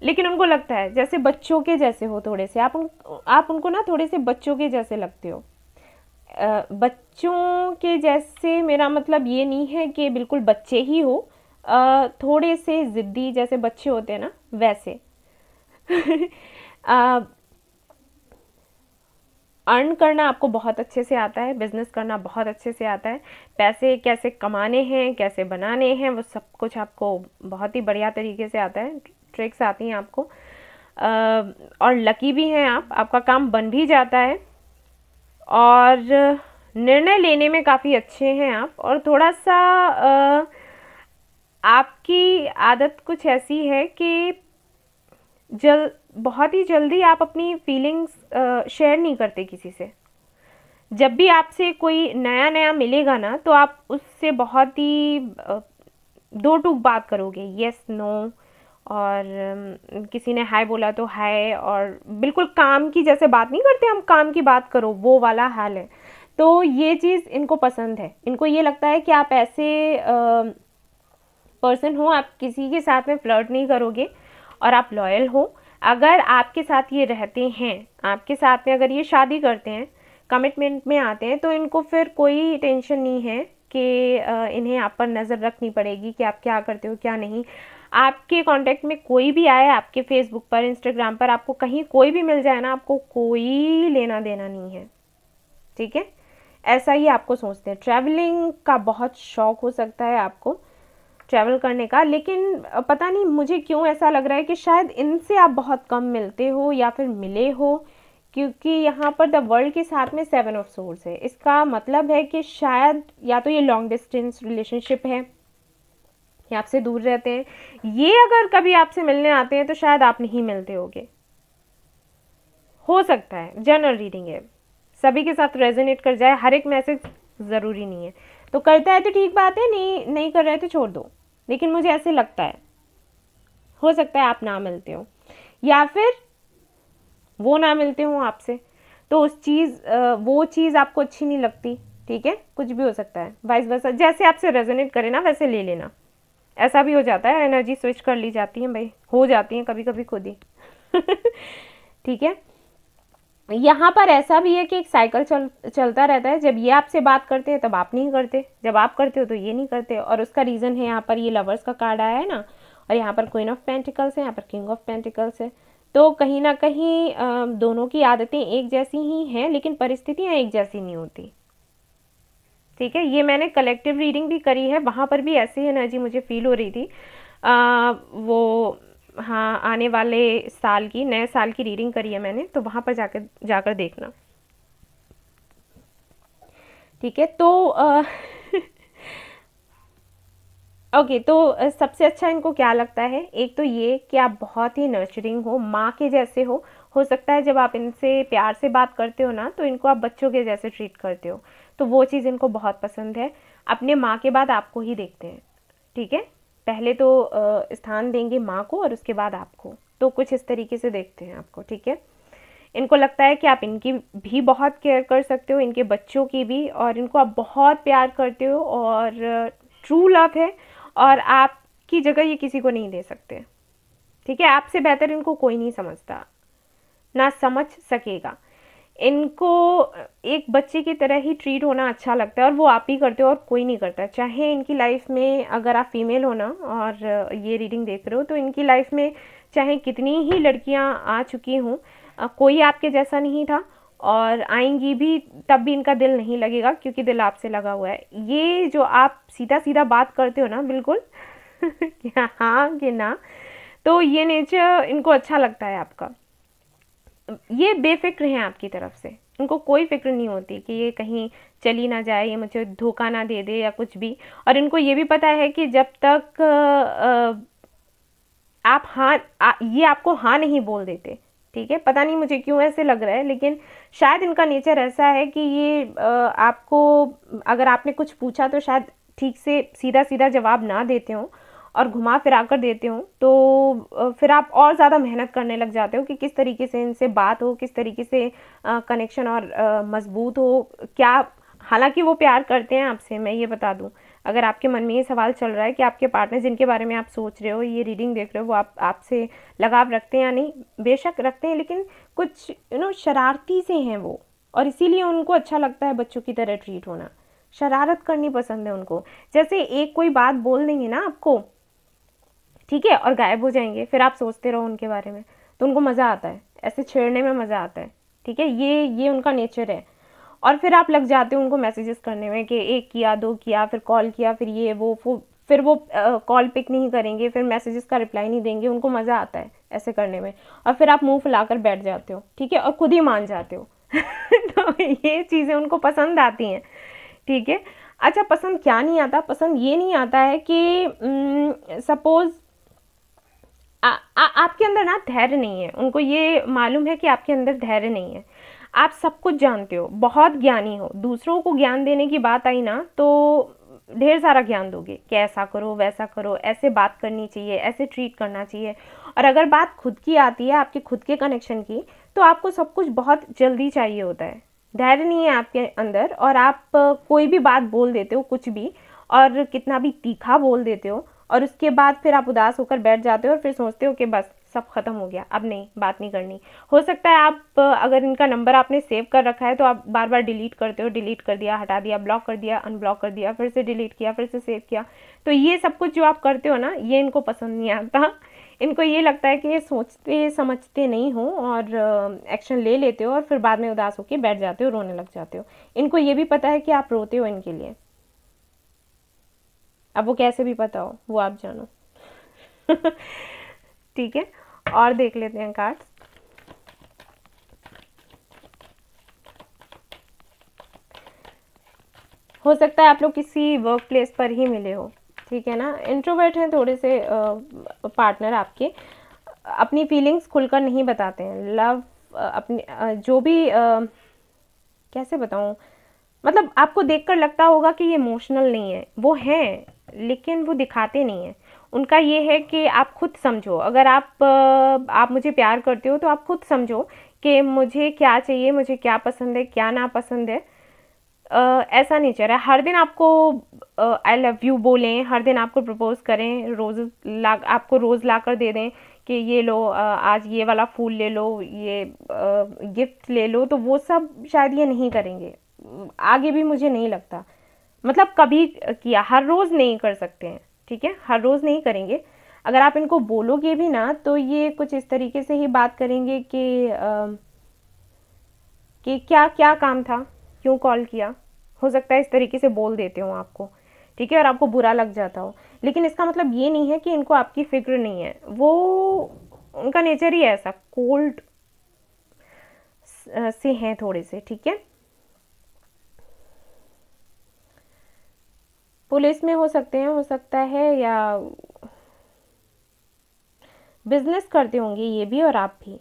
Speaker 1: लेकिन उनको लगता है जैसे बच्चों के जैसे हो थोड़े से, आप उनको ना थोड़े से बच्चों के जैसे लगते हो। बच्चों के जैसे मेरा मतलब ये नहीं है कि बिल्कुल बच्चे ही हो, थोड़े से ज़िद्दी जैसे बच्चे होते हैं ना, वैसे अर्न करना आपको बहुत अच्छे से आता है, बिजनेस करना बहुत अच्छे से आता है, पैसे कैसे कमाने हैं, कैसे बनाने हैं, वो सब कुछ आपको बहुत ही बढ़िया तरीके से आता है, ट्रिक्स आती हैं आपको। और लकी भी हैं आप, आपका काम बन भी जाता है, और निर्णय लेने में काफ़ी अच्छे हैं आप। और थोड़ा सा आपकी आदत कुछ ऐसी है कि बहुत ही जल्दी आप अपनी फीलिंग्स शेयर नहीं करते किसी से। जब भी आपसे कोई नया नया मिलेगा ना, तो आप उससे बहुत ही दो टूक बात करोगे, यस नो, और किसी ने हाय बोला तो हाय, और बिल्कुल काम की जैसे बात नहीं करते हम, काम की बात करो, वो वाला हाल है। तो ये चीज़ इनको पसंद है, इनको ये लगता है कि आप ऐसे पर्सन हो, आप किसी के साथ में फ्लर्ट नहीं करोगे और आप लॉयल हो। अगर आपके साथ ये रहते हैं, आपके साथ में अगर ये शादी करते हैं, कमिटमेंट में आते हैं, तो इनको फिर कोई टेंशन नहीं है कि इन्हें आप पर नज़र रखनी पड़ेगी कि आप क्या करते हो क्या नहीं। आपके कांटेक्ट में कोई भी आए, आपके फेसबुक पर, इंस्टाग्राम पर, आपको कहीं कोई भी मिल जाए ना, आपको कोई लेना देना नहीं है, ठीक है। ऐसा ही आपको सोचते हैं। ट्रैवलिंग का बहुत शौक हो सकता है आपको, ट्रैवल करने का, लेकिन पता नहीं मुझे क्यों ऐसा लग रहा है कि शायद इनसे आप बहुत कम मिलते हो या फिर मिले हो, क्योंकि यहाँ पर द वर्ल्ड के साथ में 7 ऑफ सोर्स है। इसका मतलब है कि शायद या तो ये लॉन्ग डिस्टेंस रिलेशनशिप है, ये आपसे दूर रहते हैं। ये अगर कभी आपसे मिलने आते हैं तो शायद आप नहीं मिलते होगे, हो सकता है। जनरल रीडिंग है, सभी के साथ रेजोनेट कर जाए, हर एक मैसेज ज़रूरी नहीं है। तो करता है तो ठीक बात है, नहीं नहीं कर रहे तो छोड़ दो। लेकिन मुझे ऐसे लगता है, हो सकता है आप ना मिलते हो या फिर वो ना मिलते हो आपसे, तो वो चीज़ आपको अच्छी नहीं लगती, ठीक है। कुछ भी हो सकता है, वाइस वर्सा, जैसे आपसे रेजोनेट करे ना वैसे ले लेना। ऐसा भी हो जाता है, एनर्जी स्विच कर ली जाती है भाई, हो जाती है कभी कभी खुद ही ठीक है। यहाँ पर ऐसा भी है कि एक साइकिल चलता रहता है। जब ये आपसे बात करते हैं तब आप नहीं करते, जब आप करते हो तो ये नहीं करते, और उसका रीज़न है यहाँ पर ये लवर्स का कार्ड आया है ना, और यहाँ पर क्वीन ऑफ पेंटिकल्स है, यहाँ पर किंग ऑफ पेंटिकल्स है। तो कहीं ना कहीं दोनों की आदतें एक जैसी ही हैं, लेकिन परिस्थितियाँ एक जैसी नहीं होती, ठीक है। ये मैंने कलेक्टिव रीडिंग भी करी है, वहाँ पर भी ऐसी एनर्जी मुझे फील हो रही थी। वो हाँ, आने वाले साल की, नए साल की रीडिंग करी है मैंने, तो वहाँ पर जाकर देखना, ठीक है। तो ओके, तो सबसे अच्छा इनको क्या लगता है, एक तो ये कि आप बहुत ही नर्चरिंग हो, माँ के जैसे हो सकता है जब आप इनसे प्यार से बात करते हो ना, तो इनको आप बच्चों के जैसे ट्रीट करते हो, तो वो चीज़ इनको बहुत पसंद है। अपने माँ के बाद आपको ही देखते हैं, ठीक है। पहले तो स्थान देंगे माँ को और उसके बाद आपको, तो कुछ इस तरीके से देखते हैं आपको, ठीक है। इनको लगता है कि आप इनकी भी बहुत केयर कर सकते हो, इनके बच्चों की भी, और इनको आप बहुत प्यार करते हो, और ट्रू लव है, और आपकी जगह ये किसी को नहीं दे सकते, ठीक है। आपसे बेहतर इनको कोई नहीं समझता, ना समझ सकेगा। इनको एक बच्चे की तरह ही ट्रीट होना अच्छा लगता है, और वो आप ही करते हो और कोई नहीं करता। चाहे इनकी लाइफ में, अगर आप फीमेल हो ना और ये रीडिंग देख रहे हो, तो इनकी लाइफ में चाहे कितनी ही लड़कियां आ चुकी हों, कोई आपके जैसा नहीं था, और आएंगी भी तब भी इनका दिल नहीं लगेगा, क्योंकि दिल आपसे लगा हुआ है। ये जो आप सीधा सीधा बात करते हो ना, बिल्कुल कि हाँ कि ना, तो ये नेचर इनको अच्छा लगता है आपका। ये बेफिक्र हैं आपकी तरफ से, इनको कोई फिक्र नहीं होती कि ये कहीं चली ना जाए, ये मुझे धोखा ना दे दे या कुछ भी। और इनको ये भी पता है कि जब तक आप ये आपको हाँ नहीं बोल देते, ठीक है। पता नहीं मुझे क्यों ऐसे लग रहा है, लेकिन शायद इनका नेचर ऐसा है कि ये आपको, अगर आपने कुछ पूछा तो शायद ठीक से सीधा सीधा जवाब ना देते हो और घुमा फिरा कर देते हो, तो फिर आप और ज़्यादा मेहनत करने लग जाते हो कि किस तरीके से इनसे बात हो, किस तरीके से कनेक्शन और मजबूत हो क्या। हालांकि वो प्यार करते हैं आपसे, मैं ये बता दूं। अगर आपके मन में ये सवाल चल रहा है कि आपके पार्टनर जिनके बारे में आप सोच रहे हो, ये रीडिंग देख रहे हो, वो आपसे लगाव रखते हैं या नहीं, बेशक रखते हैं, लेकिन कुछ शरारती से हैं वो, और इसीलिए उनको अच्छा लगता है बच्चों की तरह ट्रीट होना। शरारत करनी पसंद है उनको। जैसे एक कोई बात बोल देंगे ना आपको, ठीक है, और गायब हो जाएंगे, फिर आप सोचते रहो उनके बारे में, तो उनको मज़ा आता है, ऐसे छेड़ने में मज़ा आता है। ठीक है, ये उनका नेचर है। और फिर आप लग जाते हो उनको मैसेजेस करने में कि एक किया, दो किया, फिर कॉल किया, फिर ये वो फिर वो कॉल पिक नहीं करेंगे, फिर मैसेजेस का रिप्लाई नहीं देंगे, उनको मज़ा आता है ऐसे करने में, और फिर आप मुंह फुलाकर बैठ जाते हो। ठीक है, और खुद ही मान जाते हो। तो ये चीज़ें उनको पसंद आती हैं। ठीक है, अच्छा, पसंद क्या नहीं आता? पसंद ये नहीं आता है कि सपोज आपके अंदर ना धैर्य नहीं है, उनको ये मालूम है कि आपके अंदर धैर्य नहीं है, आप सब कुछ जानते हो, बहुत ज्ञानी हो, दूसरों को ज्ञान देने की बात आई ना तो ढेर सारा ज्ञान दोगे कि ऐसा करो, वैसा करो, ऐसे बात करनी चाहिए, ऐसे ट्रीट करना चाहिए। और अगर बात खुद की आती है, आपके खुद के कनेक्शन की, तो आपको सब कुछ बहुत जल्दी चाहिए होता है, धैर्य नहीं है आपके अंदर, और आप कोई भी बात बोल देते हो, कुछ भी, और कितना भी तीखा बोल देते हो, और उसके बाद फिर आप उदास होकर बैठ जाते हो और फिर सोचते हो कि बस सब खत्म हो गया, अब नहीं, बात नहीं करनी। हो सकता है आप अगर इनका नंबर आपने सेव कर रखा है तो आप बार बार डिलीट करते हो, डिलीट कर दिया, हटा दिया, ब्लॉक कर दिया, अनब्लॉक कर दिया, फिर से डिलीट किया, फिर से सेव किया। तो ये सब कुछ जो आप करते हो ना, ये इनको पसंद नहीं आता। इनको ये लगता है कि ये सोचते समझते नहीं हो और एक्शन ले लेते हो, और फिर बाद में उदास होकर बैठ जाते हो, रोने लग जाते हो। इनको ये भी पता है कि आप रोते हो इनके लिए, अब वो कैसे भी पता हो, वो आप जानो। ठीक है, और देख लेते हैं कार्ड्स। हो सकता है आप लोग किसी वर्क प्लेस पर ही मिले हो। ठीक है ना, इंट्रोवर्ट हैं थोड़े से पार्टनर आपके, अपनी फीलिंग्स खुलकर नहीं बताते हैं, लव अपनी जो भी कैसे बताऊं, मतलब आपको देखकर लगता होगा कि ये इमोशनल नहीं है, वो हैं लेकिन वो दिखाते नहीं हैं। उनका ये है कि आप खुद समझो, अगर आप मुझे प्यार करते हो तो आप खुद समझो कि मुझे क्या चाहिए, मुझे क्या पसंद है, क्या ना पसंद है। ऐसा नहीं चाह रहा हर दिन आपको आई लव यू बोलें, हर दिन आपको प्रपोज करें, रोज़ ला आपको रोज़ ला कर दे दें कि ये लो, आज ये वाला फूल ले लो, ये गिफ्ट ले लो, तो वो सब शायद ये नहीं करेंगे, आगे भी मुझे नहीं लगता। मतलब कभी किया, हर रोज़ नहीं कर सकते हैं। ठीक है, हर रोज़ नहीं करेंगे। अगर आप इनको बोलोगे भी ना तो ये कुछ इस तरीके से ही बात करेंगे कि क्या क्या काम था, क्यों कॉल किया, हो सकता है इस तरीके से बोल देते हो आपको। ठीक है, और आपको बुरा लग जाता हो, लेकिन इसका मतलब ये नहीं है कि इनको आपकी फिक्र नहीं है, वो उनका नेचर ही ऐसा कोल्ड से हैं थोड़े से। ठीक है, पुलिस में हो सकते हैं, हो सकता है, या बिजनेस करते होंगे ये भी और आप भी।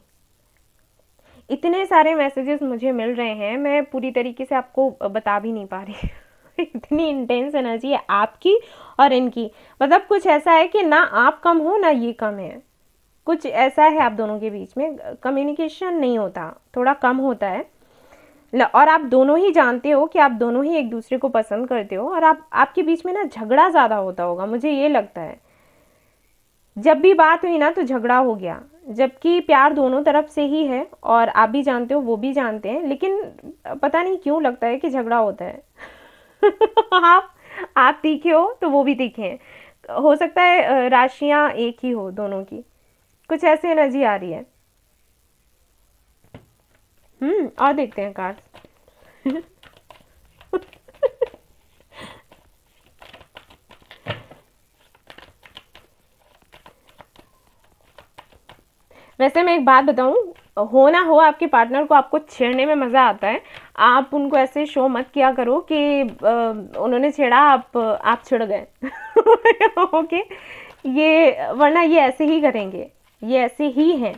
Speaker 1: इतने सारे मैसेजेस मुझे मिल रहे हैं, मैं पूरी तरीके से आपको बता भी नहीं पा रही। इतनी इंटेंस एनर्जी है आपकी और इनकी, मतलब कुछ ऐसा है कि ना आप कम हो ना ये कम है, कुछ ऐसा है आप दोनों के बीच में कम्युनिकेशन नहीं होता, थोड़ा कम होता है। और आप दोनों ही जानते हो कि आप दोनों ही एक दूसरे को पसंद करते हो, और आपके बीच में ना झगड़ा ज़्यादा होता होगा, मुझे ये लगता है। जब भी बात हुई ना तो झगड़ा हो गया, जबकि प्यार दोनों तरफ से ही है, और आप भी जानते हो, वो भी जानते हैं, लेकिन पता नहीं क्यों लगता है कि झगड़ा होता है। आप तीखे हो तो वो भी तीखे हैं, हो सकता है राशियां एक ही हो दोनों की, कुछ ऐसी एनर्जी आ रही है। और देखते हैं कार्ड्स। वैसे मैं एक बात बताऊं, हो ना हो आपके पार्टनर को आपको छेड़ने में मज़ा आता है, आप उनको ऐसे शो मत किया करो कि उन्होंने छेड़ा, आप छिड़ गए। ओके, ये वरना ये ऐसे ही करेंगे, ये ऐसे ही हैं।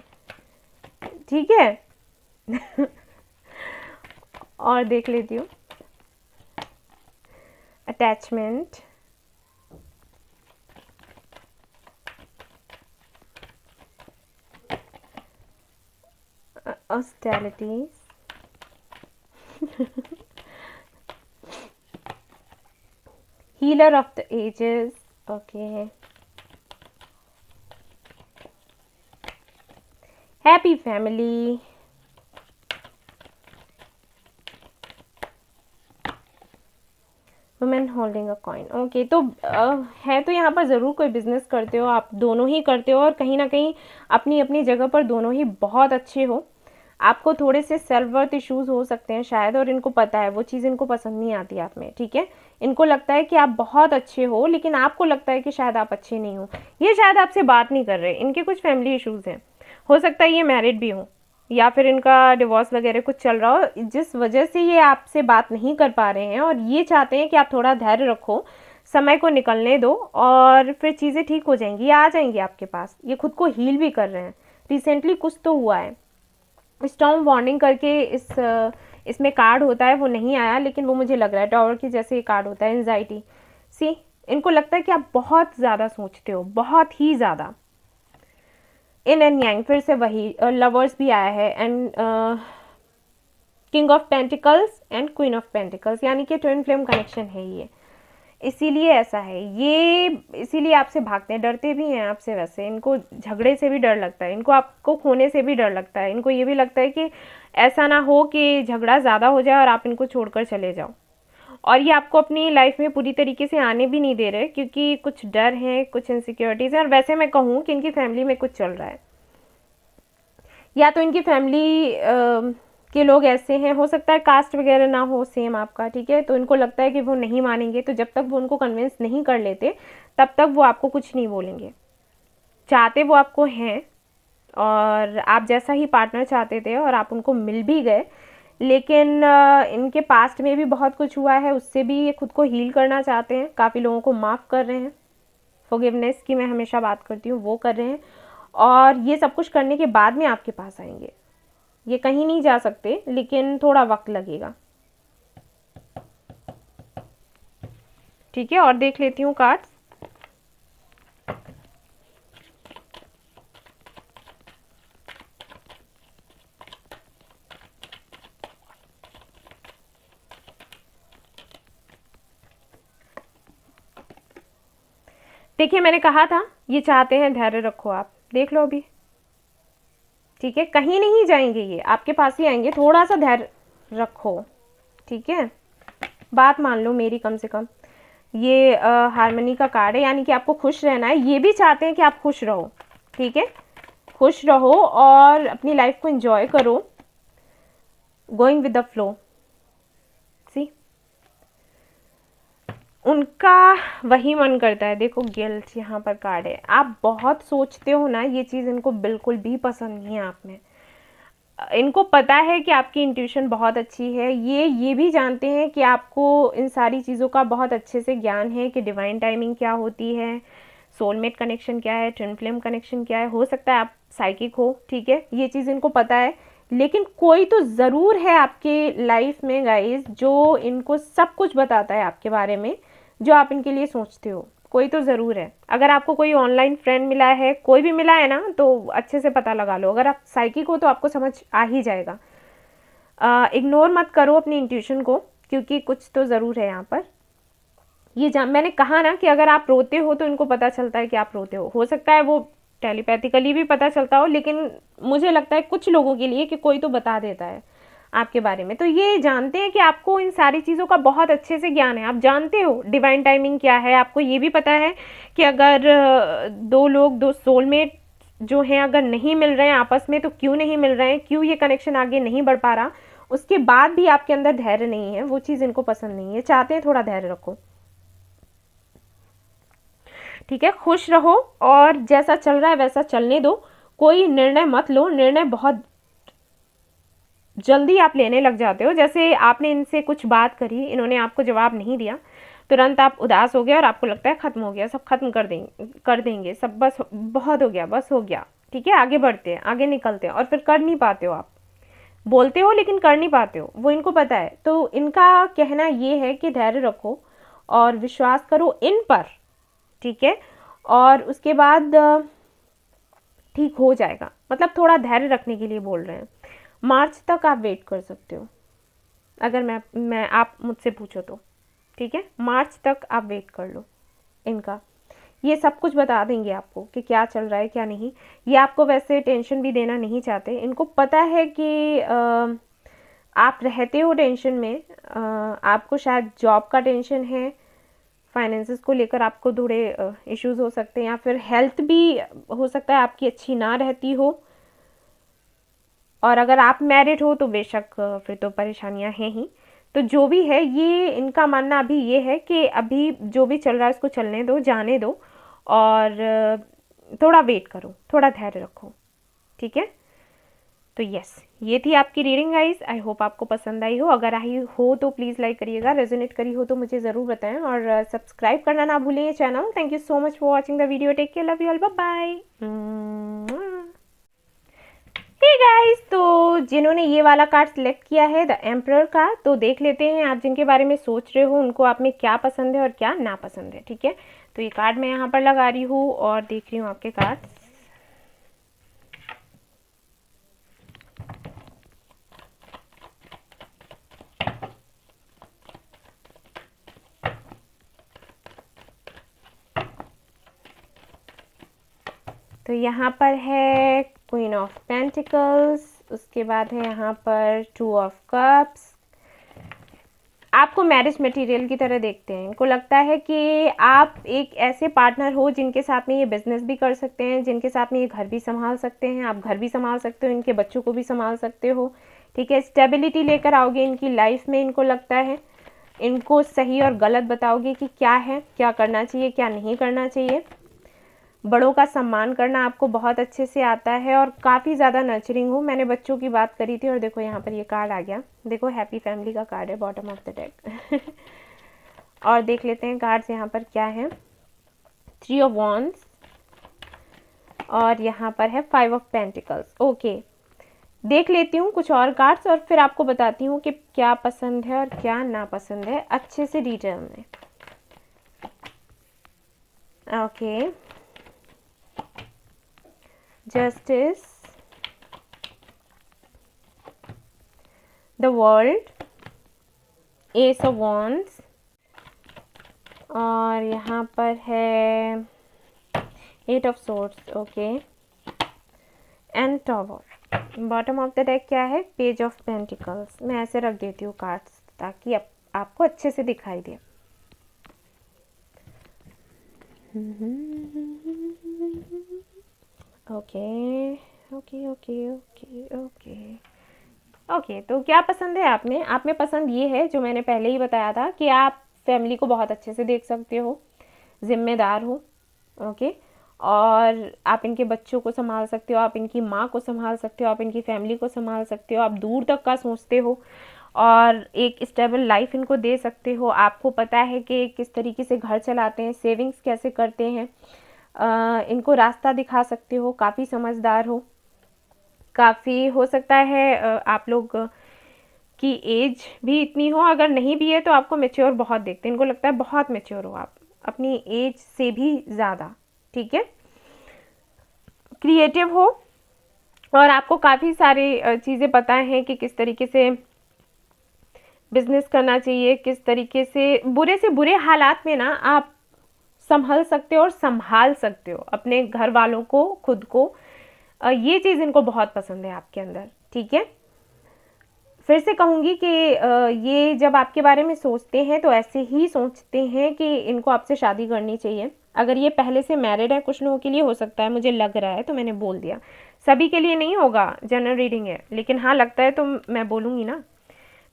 Speaker 1: ठीक है। और देख लेती हूँ attachment, hostilities, healer of the ages, okay, happy family, women holding a coin, okay. तो है तो यहाँ पर ज़रूर कोई बिजनेस करते हो, आप दोनों ही करते हो और कहीं ना कहीं अपनी अपनी जगह पर दोनों ही बहुत अच्छे हो। आपको थोड़े से सेल्फ वर्थ इश्यूज हो सकते हैं शायद, और इनको पता है, वो चीज़ इनको पसंद नहीं आती आप में, ठीक है। इनको लगता है कि आप बहुत अच्छे हो, लेकिन आपको लगता है कि शायद आप अच्छे नहीं हो। ये शायद आपसे बात नहीं कर रहे, इनके कुछ फैमिली इश्यूज हैं। हो सकता है ये मैरिड भी हो, या फिर इनका डिवोर्स वगैरह कुछ चल रहा हो, जिस वजह से ये आपसे बात नहीं कर पा रहे हैं। और ये चाहते हैं कि आप थोड़ा धैर्य रखो, समय को निकलने दो, और फिर चीज़ें ठीक हो जाएंगी, ये आ जाएंगी आपके पास। ये खुद को हील भी कर रहे हैं। रिसेंटली कुछ तो हुआ है, स्टॉर्म वार्निंग करके इसमें कार्ड होता है, वो नहीं आया, लेकिन वो मुझे लग रहा है टॉवर की जैसे ही कार्ड होता है, एंजाइटी। सी, इनको लगता है कि आप बहुत ज़्यादा सोचते हो, बहुत ही ज़्यादा। इन एंड यांग, फिर से वही लवर्स भी आया है, and king of pentacles and queen of pentacles, यानी कि ट्विन फ्लेम कनेक्शन है ये। इसीलिए ऐसा है ये, इसीलिए आपसे भागते हैं, डरते भी हैं आपसे। वैसे इनको झगड़े से भी डर लगता है, इनको आपको खोने से भी डर लगता है। इनको ये भी लगता है कि ऐसा ना हो कि झगड़ा ज़्यादा हो जाए और आप इनको छोड़कर चले जाओ। और ये आपको अपनी लाइफ में पूरी तरीके से आने भी नहीं दे रहे, क्योंकि कुछ डर हैं, कुछ इनसिक्योरिटीज़ हैं। और वैसे मैं कहूँ कि इनकी फैमिली में कुछ चल रहा है, या तो इनकी फैमिली के लोग ऐसे हैं, हो सकता है कास्ट वगैरह ना हो सेम आपका, ठीक है। तो इनको लगता है कि वो नहीं मानेंगे, तो जब तक वो उनको कन्विंस नहीं कर लेते तब तक वो आपको कुछ नहीं बोलेंगे। चाहते वो आपको हैं, और आप जैसा ही पार्टनर चाहते थे, और आप उनको मिल भी गए, लेकिन इनके पास्ट में भी बहुत कुछ हुआ है, उससे भी ये खुद को हील करना चाहते हैं। काफ़ी लोगों को माफ़ कर रहे हैं, फॉरगिवनेस की मैं हमेशा बात करती हूँ, वो कर रहे हैं। और ये सब कुछ करने के बाद में आपके पास आएंगे। ये कहीं नहीं जा सकते, लेकिन थोड़ा वक्त लगेगा, ठीक है। और देख लेती हूँ कार्ड्स। देखिए, मैंने कहा था ये चाहते हैं, धैर्य रखो आप, देख लो अभी, ठीक है। कहीं नहीं जाएंगे, ये आपके पास ही आएंगे, थोड़ा सा धैर्य रखो, ठीक है। बात मान लो मेरी कम से कम। ये हारमनी का कार्ड है, यानी कि आपको खुश रहना है। ये भी चाहते हैं कि आप खुश रहो, ठीक है। खुश रहो और अपनी लाइफ को एंजॉय करो, गोइंग विद द फ्लो। सी, उनका वही मन करता है। देखो, गिल्ट यहाँ पर कार्ड है। आप बहुत सोचते हो ना, ये चीज़ इनको बिल्कुल भी पसंद नहीं है आप में। इनको पता है कि आपकी इंट्यूशन बहुत अच्छी है। ये भी जानते हैं कि आपको इन सारी चीज़ों का बहुत अच्छे से ज्ञान है, कि डिवाइन टाइमिंग क्या होती है, सोलमेट कनेक्शन क्या है, ट्विन फ्लेम कनेक्शन क्या है। हो सकता है आप साइकिक हो, ठीक है, ये चीज़ इनको पता है। लेकिन कोई तो ज़रूर है आपके लाइफ में गाइस, जो इनको सब कुछ बताता है आपके बारे में, जो आप इनके लिए सोचते हो। कोई तो ज़रूर है। अगर आपको कोई ऑनलाइन फ्रेंड मिला है, कोई भी मिला है ना, तो अच्छे से पता लगा लो। अगर आप साइकिक हो तो आपको समझ आ ही जाएगा। इग्नोर मत करो अपनी इंट्यूशन को, क्योंकि कुछ तो ज़रूर है यहाँ पर। ये मैंने कहा ना कि अगर आप रोते हो तो इनको पता चलता है कि आप रोते हो सकता है वो टेलीपैथिकली भी पता चलता हो, लेकिन मुझे लगता है कुछ लोगों के लिए कि कोई तो बता देता है आपके बारे में। तो ये जानते हैं कि आपको इन सारी चीज़ों का बहुत अच्छे से ज्ञान है। आप जानते हो डिवाइन टाइमिंग क्या है। आपको ये भी पता है कि अगर दो लोग, दो सोलमेट जो हैं, अगर नहीं मिल रहे हैं आपस में, तो क्यों नहीं मिल रहे हैं, क्यों ये कनेक्शन आगे नहीं बढ़ पा रहा। उसके बाद भी आपके अंदर धैर्य नहीं है, वो चीज़ इनको पसंद नहीं है। चाहते हैं थोड़ा धैर्य रखो, ठीक है। खुश रहो, और जैसा चल रहा है वैसा चलने दो। कोई निर्णय मत लो, निर्णय बहुत जल्दी आप लेने लग जाते हो। जैसे आपने इनसे कुछ बात करी, इन्होंने आपको जवाब नहीं दिया, तुरंत आप उदास हो गए और आपको लगता है खत्म हो गया, सब खत्म कर देंगे सब, बस बहुत हो गया, बस हो गया, ठीक है। आगे बढ़ते हैं, आगे निकलते हैं, और फिर कर नहीं पाते हो। आप बोलते हो लेकिन कर नहीं पाते हो, वो इनको पता है। तो इनका कहना ये है कि धैर्य रखो और विश्वास करो इन पर, ठीक है। और उसके बाद ठीक हो जाएगा, मतलब थोड़ा धैर्य रखने के लिए बोल रहे हैं। मार्च तक आप वेट कर सकते हो, अगर मैं आप मुझसे पूछो तो, ठीक है। मार्च तक आप वेट कर लो इनका। ये सब कुछ बता देंगे आपको कि क्या चल रहा है क्या नहीं। ये आपको वैसे टेंशन भी देना नहीं चाहते। इनको पता है कि आप रहते हो टेंशन में, आपको शायद जॉब का टेंशन है, फाइनेंसेस को लेकर आपको थोड़े इश्यूज हो सकते हैं, या फिर हेल्थ भी हो सकता है आपकी अच्छी ना रहती हो। और अगर आप मैरिड हो तो बेशक फिर तो परेशानियां हैं ही। तो जो भी है, ये इनका मानना अभी ये है कि अभी जो भी चल रहा है उसको चलने दो, जाने दो, और थोड़ा वेट करो, थोड़ा धैर्य रखो, ठीक है। तो यस, ये थी आपकी रीडिंग गाइस। आई होप आपको पसंद आई हो। अगर आई हो तो प्लीज़ लाइक करिएगा, रेजोनेट करी हो तो मुझे ज़रूर बताएं, और सब्सक्राइब करना ना भूलें ये channel. Thank you so much for watching the video. Take care, love you all, bye bye. Hey guys, तो जिन्होंने ये वाला कार्ड सिलेक्ट किया है द एम्परर का, तो देख लेते हैं आप जिनके बारे में सोच रहे हो उनको आप में क्या पसंद है और क्या नापसंद है, ठीक है। तो ये कार्ड मैं यहाँ पर लगा रही हूँ और देख रही हूँ आपके कार्ड। तो यहाँ पर है क्वीन ऑफ पेंटिकल्स, उसके बाद है यहाँ पर टू ऑफ कप्स। आपको मैरिज मटेरियल की तरह देखते हैं, इनको लगता है कि आप एक ऐसे पार्टनर हो जिनके साथ में ये बिजनेस भी कर सकते हैं, जिनके साथ में ये घर भी संभाल सकते हैं, आप घर भी संभाल सकते हो, इनके बच्चों को भी संभाल सकते हो, ठीक है। स्टेबिलिटी लेकर आओगे इनकी लाइफ में, इनको लगता है। इनको सही और गलत बताओगे कि क्या है, क्या करना चाहिए, क्या नहीं करना चाहिए। बड़ों का सम्मान करना आपको बहुत अच्छे से आता है और काफ़ी ज़्यादा नर्चरिंग हो। मैंने बच्चों की बात करी थी और देखो यहाँ पर ये कार्ड आ गया, देखो हैप्पी फैमिली का कार्ड है बॉटम ऑफ द डेक। और देख लेते हैं कार्ड्स यहाँ पर क्या है। थ्री ऑफ वॉन्ड्स और यहाँ पर है फाइव ऑफ पेंटिकल्स। ओके, देख लेती हूँ कुछ और कार्ड्स और फिर आपको बताती हूँ कि क्या पसंद है और क्या नापसंद है अच्छे से डिटेल में। Okay, Justice, the World, Ace of Wands, और यहाँ पर है Eight of Swords, okay, and Tower। Bottom of the deck क्या है, पेज ऑफ पेंटिकल्स। मैं ऐसे रख देती हूँ कार्ड्स ताकि आपको अच्छे से दिखाई दे। Okay okay okay okay okay okay, तो क्या पसंद है आप में पसंद ये है जो मैंने पहले ही बताया था कि आप फैमिली को बहुत अच्छे से देख सकते हो, जिम्मेदार हो, ओके, और आप इनके बच्चों को संभाल सकते हो, आप इनकी माँ को संभाल सकते हो, आप इनकी फैमिली को संभाल सकते हो, आप दूर तक का सोचते हो और एक स्टेबल लाइफ इनको दे सकते हो। आपको पता है कि किस तरीके से घर चलाते हैं, सेविंग्स कैसे करते हैं, इनको रास्ता दिखा सकते हो, काफ़ी समझदार हो। काफ़ी हो सकता है आप लोग की एज भी इतनी हो, अगर नहीं भी है तो आपको मैच्योर बहुत देखते हैं, इनको लगता है बहुत मैच्योर हो आप, अपनी एज से भी ज़्यादा, ठीक है। क्रिएटिव हो और आपको काफ़ी सारी चीज़ें पता हैं कि किस तरीके से बिजनेस करना चाहिए, किस तरीके से बुरे हालात में ना आप संभल सकते हो और संभाल सकते हो अपने घर वालों को, खुद को। ये चीज़ इनको बहुत पसंद है आपके अंदर, ठीक है। फिर से कहूँगी कि ये जब आपके बारे में सोचते हैं तो ऐसे ही सोचते हैं कि इनको आपसे शादी करनी चाहिए। अगर ये पहले से मैरिड है, कुछ लोगों के लिए हो सकता है, मुझे लग रहा है तो मैंने बोल दिया, सभी के लिए नहीं होगा, जनरल रीडिंग है, लेकिन हाँ लगता है तो मैं बोलूँगी ना।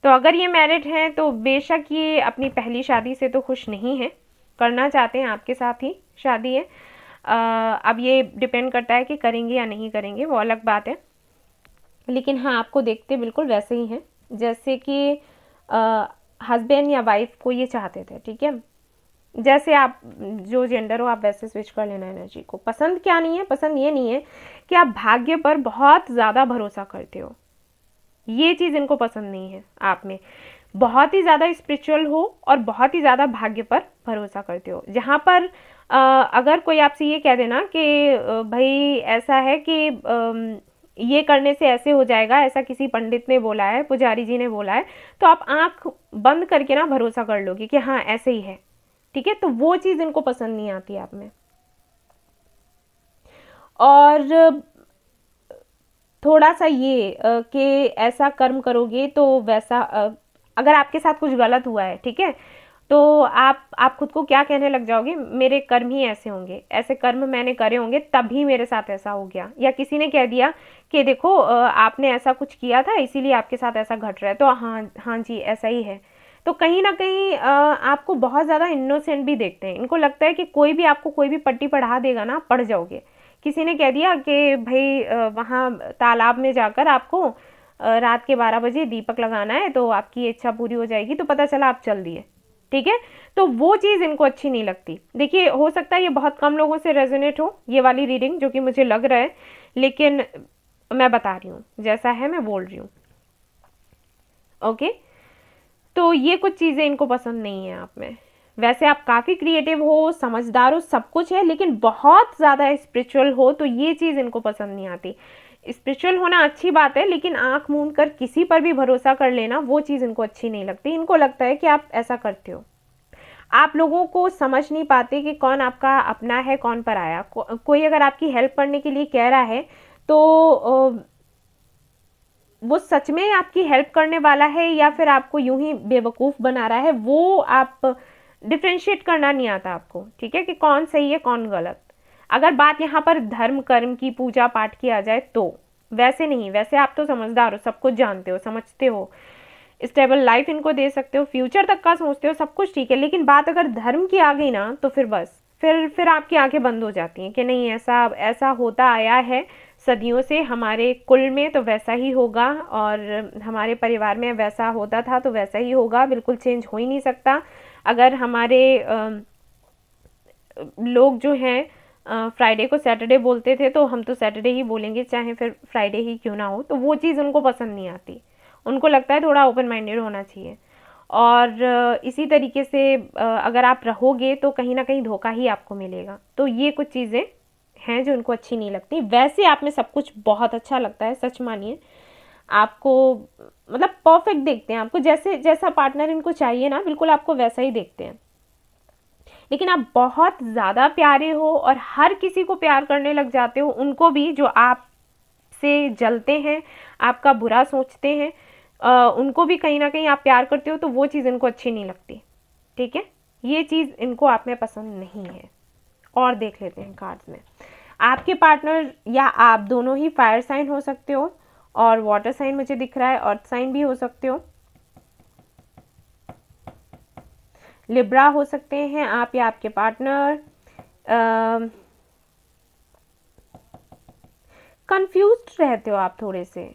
Speaker 1: तो अगर ये मैरिड हैं तो बेशक ये अपनी पहली शादी से तो खुश नहीं है, करना चाहते हैं आपके साथ ही शादी है। अब ये डिपेंड करता है कि करेंगे या नहीं करेंगे, वो अलग बात है, लेकिन हाँ आपको देखते बिल्कुल वैसे ही हैं जैसे कि हस्बैंड या वाइफ को ये चाहते थे, ठीक है। जैसे आप जो जेंडर हो आप वैसे स्विच कर लेना एनर्जी को। पसंद क्या नहीं है, पसंद ये नहीं है कि आप भाग्य पर बहुत ज़्यादा भरोसा करते हो, ये चीज़ इनको पसंद नहीं है आप में। बहुत ही ज़्यादा स्पिरिचुअल हो और बहुत ही ज़्यादा भाग्य पर भरोसा करते हो। जहाँ पर अगर कोई आपसे ये कह देना कि भाई ऐसा है कि ये करने से ऐसे हो जाएगा, ऐसा किसी पंडित ने बोला है, पुजारी जी ने बोला है, तो आप आंख बंद करके ना भरोसा कर लोगे कि हाँ ऐसे ही है, ठीक है। तो वो चीज़ इनको पसंद नहीं आती आप में। और थोड़ा सा ये कि ऐसा कर्म करोगे तो वैसा, अगर आपके साथ कुछ गलत हुआ है, ठीक है, तो आप खुद को क्या कहने लग जाओगे, मेरे कर्म ही ऐसे होंगे, ऐसे कर्म मैंने करे होंगे तभी मेरे साथ ऐसा हो गया, या किसी ने कह दिया कि देखो आपने ऐसा कुछ किया था इसीलिए आपके साथ ऐसा घट रहा है, तो हाँ हाँ जी ऐसा ही है। तो कहीं ना कहीं आपको बहुत ज़्यादा इनोसेंट भी देखते हैं, इनको लगता है कि कोई भी आपको कोई भी पट्टी पढ़ा देगा ना, पढ़ जाओगे। किसी ने कह दिया कि भाई वहाँ तालाब में जाकर आपको रात के 12 बजे दीपक लगाना है तो आपकी इच्छा पूरी हो जाएगी, तो पता चला आप चल दिए, ठीक है। तो वो चीज़ इनको अच्छी नहीं लगती। देखिए हो सकता है ये बहुत कम लोगों से रेजोनेट हो ये वाली रीडिंग, जो कि मुझे लग रहा है, लेकिन मैं बता रही हूँ जैसा है मैं बोल रही हूँ, ओके। तो ये कुछ चीज़ें इनको पसंद नहीं है आप में। वैसे आप काफ़ी क्रिएटिव हो, समझदार हो, सब कुछ है, लेकिन बहुत ज़्यादा स्पिरिचुअल हो तो ये चीज़ इनको पसंद नहीं आती। स्पिरिचुअल होना अच्छी बात है, लेकिन आंख मूंद कर किसी पर भी भरोसा कर लेना वो चीज़ इनको अच्छी नहीं लगती। इनको लगता है कि आप ऐसा करते हो, आप लोगों को समझ नहीं पाते कि कौन आपका अपना है कौन पराया। कोई अगर आपकी हेल्प करने के लिए कह रहा है तो वो सच में आपकी हेल्प करने वाला है या फिर आपको यूं ही बेवकूफ़ बना रहा है, वो आप डिफ्रेंशिएट करना नहीं आता आपको, ठीक है, कि कौन सही है कौन गलत। अगर बात यहाँ पर धर्म कर्म की पूजा पाठ की आ जाए तो वैसे नहीं, वैसे आप तो समझदार हो, सब कुछ जानते हो, समझते हो, स्टेबल लाइफ इनको दे सकते हो, फ्यूचर तक का सोचते हो, सब कुछ ठीक है। लेकिन बात अगर धर्म की आ गई ना तो फिर बस फिर आपकी आंखें बंद हो जाती हैं कि नहीं, ऐसा ऐसा होता आया है सदियों से हमारे कुल में, तो वैसा ही होगा, और हमारे परिवार में वैसा होता था तो वैसा ही होगा, बिल्कुल चेंज हो ही नहीं सकता। अगर हमारे लोग जो हैं फ्राइडे को सैटरडे बोलते थे तो हम तो सैटरडे ही बोलेंगे, चाहे फिर फ्राइडे ही क्यों ना हो। तो वो चीज़ उनको पसंद नहीं आती, उनको लगता है थोड़ा ओपन माइंडेड होना चाहिए। और इसी तरीके से अगर आप रहोगे तो कहीं ना कहीं धोखा ही आपको मिलेगा। तो ये कुछ चीज़ें हैं जो इनको अच्छी नहीं लगती। वैसे आप में सब कुछ बहुत अच्छा लगता है, सच मानिए, आपको मतलब परफेक्ट देखते हैं, आपको जैसे जैसा पार्टनर इनको चाहिए ना बिल्कुल आपको वैसा ही देखते हैं। लेकिन आप बहुत ज़्यादा प्यारे हो और हर किसी को प्यार करने लग जाते हो, उनको भी जो आपसे जलते हैं, आपका बुरा सोचते हैं, उनको भी कहीं ना कहीं आप प्यार करते हो, तो वो चीज़ इनको अच्छी नहीं लगती, ठीक है। ये चीज़ इनको आप में पसंद नहीं है। और देख लेते हैं कार्ड्स में। आपके पार्टनर या आप दोनों ही फायर साइन हो सकते हो, और वाटर साइन मुझे दिख रहा है, अर्थ साइन भी हो सकते हो, लिब्रा हो सकते हैं आप या आपके पार्टनर। कंफ्यूज्ड रहते हो आप थोड़े से,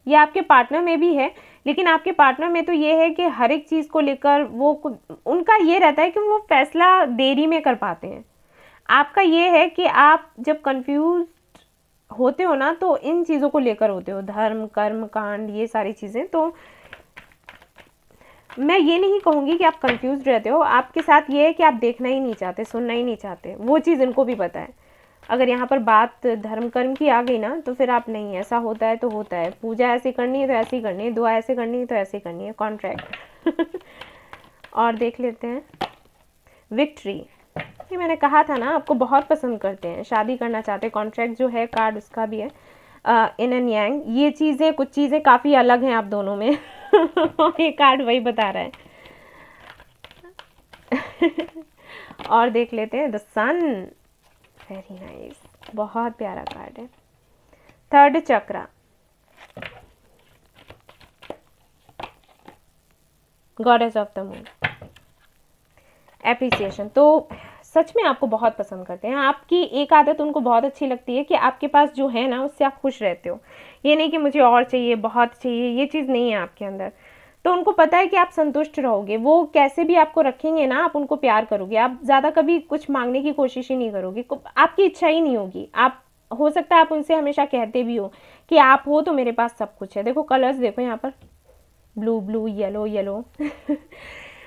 Speaker 1: ये आपके पार्टनर में भी है, लेकिन आपके पार्टनर में तो ये है कि हर एक चीज़ को लेकर वो उनका ये रहता है कि वो फैसला देरी में कर पाते हैं। आपका ये है कि आप जब कंफ्यूज होते हो ना तो इन चीज़ों को लेकर होते हो, धर्म कर्म कांड ये सारी चीज़ें। तो मैं ये नहीं कहूँगी कि आप कंफ्यूज रहते हो, आपके साथ ये है कि आप देखना ही नहीं चाहते, सुनना ही नहीं चाहते, वो चीज़ इनको भी पता है। अगर यहाँ पर बात धर्म कर्म की आ गई ना तो फिर आप नहीं, ऐसा होता है तो होता है, पूजा ऐसी करनी है तो ऐसी करनी है, दुआ ऐसे करनी है तो ऐसे करनी है, कॉन्ट्रैक्ट। और देख लेते हैं विक्ट्री। ये मैंने कहा था ना आपको बहुत पसंद करते हैं, शादी करना चाहते हैं, कॉन्ट्रैक्ट जो है कार्ड उसका भी है, इन एंड यांग। ये चीज़ें कुछ चीज़ें काफ़ी अलग हैं आप दोनों में। ये कार्ड वही बता रहा है। और देख लेते हैं द सन, वेरी नाइस, बहुत प्यारा कार्ड है। Third chakra, goddess of the moon, appreciation. तो सच में आपको बहुत पसंद करते हैं। आपकी एक आदत उनको बहुत अच्छी लगती है कि आपके पास जो है ना उससे आप खुश रहते हो। ये नहीं कि मुझे और चाहिए, बहुत चाहिए, ये चीज़ नहीं है आपके अंदर। तो उनको पता है कि आप संतुष्ट रहोगे, वो कैसे भी आपको रखेंगे ना, आप उनको प्यार करोगे, आप ज़्यादा कभी कुछ मांगने की कोशिश ही नहीं करोगे, आपकी इच्छा ही नहीं होगी। आप हो सकता है आप उनसे हमेशा कहते भी हो कि आप हो तो मेरे पास सब कुछ है। देखो कलर्स देखो यहाँ पर, ब्लू ब्लू, येलो येलो।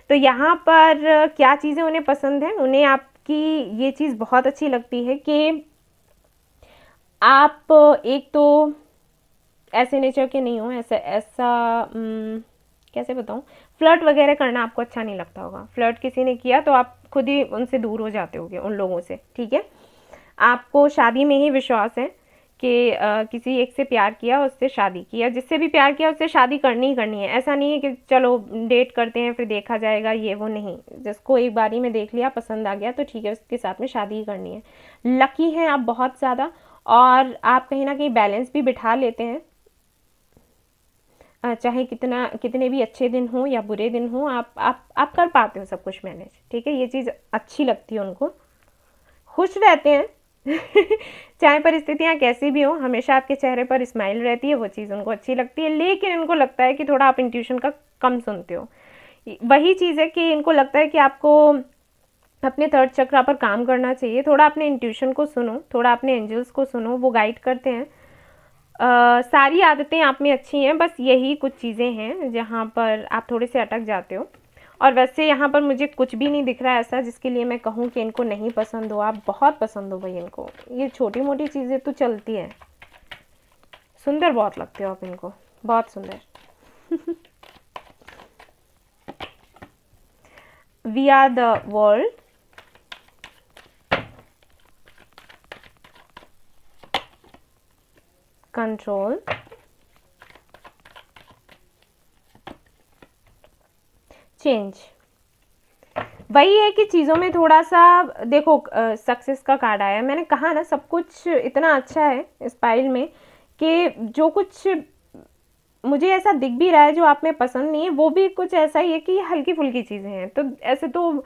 Speaker 1: तो यहाँ पर क्या चीज़ें उन्हें पसंद है, उन्हें आपकी ये चीज़ बहुत अच्छी लगती है कि आप एक तो ऐसे नेचर के नहीं हो, ऐसा कैसे बताऊँ, फ्लर्ट वगैरह करना आपको अच्छा नहीं लगता होगा। फ्लर्ट किसी ने किया तो आप खुद ही उनसे दूर हो जाते होगे, उन लोगों से, ठीक है। आपको शादी में ही विश्वास है कि किसी एक से प्यार किया, उससे शादी किया, जिससे भी प्यार किया उससे शादी करनी ही करनी है। ऐसा नहीं है कि चलो डेट करते हैं फिर देखा जाएगा, ये वो नहीं। जिसको एक बारी में देख लिया, पसंद आ गया तो ठीक है, उसके साथ में शादी ही करनी है। लकी हैं आप बहुत ज़्यादा, और आप कहीं ना कहीं बैलेंस भी बिठा लेते हैं। चाहे कितने भी अच्छे दिन हो या बुरे दिन हो, आप कर पाते हो सब कुछ मैनेज, ठीक है। ये चीज़ अच्छी लगती है उनको, खुश रहते हैं चाहे परिस्थितियाँ कैसी भी हो, हमेशा आपके चेहरे पर स्माइल रहती है, वो चीज़ उनको अच्छी लगती है। लेकिन इनको लगता है कि थोड़ा आप इंट्यूशन का कम सुनते हो। वही चीज़ है कि इनको लगता है कि आपको अपने थर्ड चक्रा पर काम करना चाहिए। थोड़ा अपने इंट्यूशन को सुनो, थोड़ा अपने एंजल्स को सुनो, वो गाइड करते हैं। सारी आदतें आप में अच्छी हैं, बस यही कुछ चीज़ें हैं जहाँ पर आप थोड़े से अटक जाते हो। और वैसे यहाँ पर मुझे कुछ भी नहीं दिख रहा है ऐसा जिसके लिए मैं कहूँ कि इनको नहीं पसंद हो। आप बहुत पसंद हो भाई इनको, ये छोटी मोटी चीज़ें तो चलती हैं। सुंदर बहुत लगते हो आप इनको, बहुत सुंदर। We are the world, control, change. वही है कि चीज़ों में थोड़ा सा देखो, सक्सेस का कार्ड आया है। मैंने कहा ना, सब कुछ इतना अच्छा है इस पाइल में कि जो कुछ मुझे ऐसा दिख भी रहा है जो आप में पसंद नहीं है, वो भी कुछ ऐसा ही है कि हल्की फुल्की चीज़ें हैं। तो ऐसे तो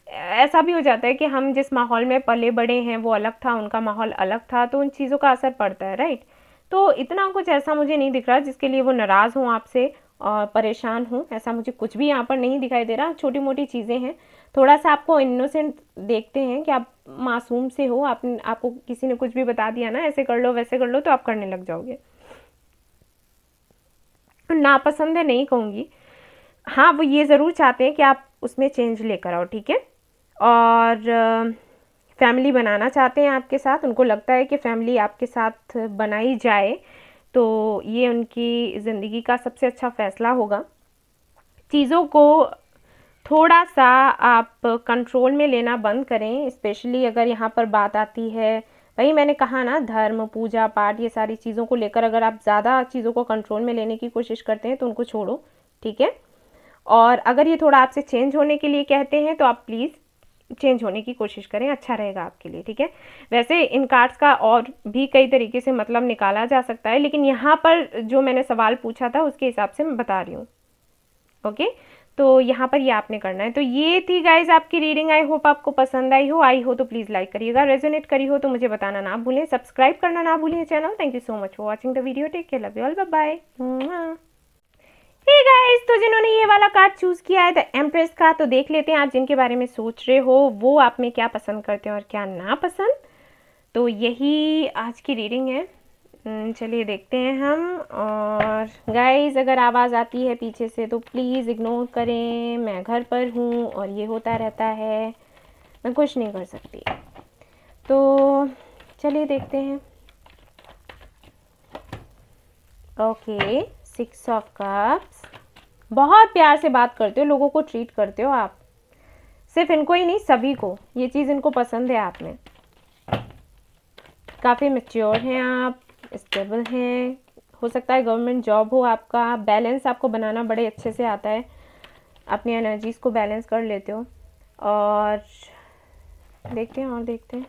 Speaker 1: ऐसा भी हो जाता है कि हम जिस माहौल में पले बड़े हैं वो अलग था, उनका माहौल अलग था, तो उन चीज़ों का असर पड़ता है, राइट। तो इतना कुछ ऐसा मुझे नहीं दिख रहा जिसके लिए वो नाराज़ हों आपसे और परेशान हूँ, ऐसा मुझे कुछ भी यहाँ पर नहीं दिखाई दे रहा। छोटी मोटी चीज़ें हैं, थोड़ा सा आपको इनोसेंट देखते हैं कि आप मासूम से हो। आपको किसी ने कुछ भी बता दिया ना, ऐसे कर लो वैसे कर लो, तो आप करने लग जाओगे। नापसंद है नहीं कहूँगी, हाँ वो ये ज़रूर चाहते हैं कि आप उसमें चेंज लेकर आओ, ठीक है। और फैमिली बनाना चाहते हैं आपके साथ, उनको लगता है कि फैमिली आपके साथ बनाई जाए तो ये उनकी ज़िंदगी का सबसे अच्छा फ़ैसला होगा। चीज़ों को थोड़ा सा आप कंट्रोल में लेना बंद करें, स्पेशली अगर यहाँ पर बात आती है, वही मैंने कहा ना, धर्म, पूजा पाठ, ये सारी चीज़ों को लेकर अगर आप ज़्यादा चीज़ों को कंट्रोल में लेने की कोशिश करते हैं तो उनको छोड़ो, ठीक है। और अगर ये थोड़ा आपसे चेंज होने के लिए कहते हैं तो आप प्लीज़ चेंज होने की कोशिश करें, अच्छा रहेगा आपके लिए, ठीक है। वैसे इन कार्ड्स का और भी कई तरीके से मतलब निकाला जा सकता है, लेकिन यहाँ पर जो मैंने सवाल पूछा था उसके हिसाब से मैं बता रही हूँ, ओके। तो यहाँ पर ये आपने करना है। तो ये थी गाइज आपकी रीडिंग, आई होप आपको पसंद आई हो तो प्लीज़ लाइक करिएगा, रेजोनेट करी हो तो मुझे बताना ना भूलें, सब्सक्राइब करना ना भूलें channel. Thank you so much for watching the video, take care, love you all, bye bye. Hey guys, तो जिन्होंने ये वाला कार्ड चूज़ किया है द एम्प्रेस का, तो देख लेते हैं आप जिनके बारे में सोच रहे हो वो आप में क्या पसंद करते हैं और क्या ना पसंद। तो यही आज की रीडिंग है, चलिए देखते हैं हम। और गाइस अगर आवाज़ आती है पीछे से तो प्लीज़ इग्नोर करें, मैं घर पर हूँ और ये होता रहता है, मैं कुछ नहीं कर सकती। तो चलिए देखते हैं। Okay, 6 of cups. बहुत प्यार से बात करते हो, लोगों को ट्रीट करते हो आप, सिर्फ इनको ही नहीं सभी को, ये चीज़ इनको पसंद है आप में। काफ़ी मैच्योर हैं आप, स्टेबल हैं, हो सकता है गवर्नमेंट जॉब हो आपका, बैलेंस आपको बनाना बड़े अच्छे से आता है, अपनी एनर्जीज़ को बैलेंस कर लेते हो। और देखते हैं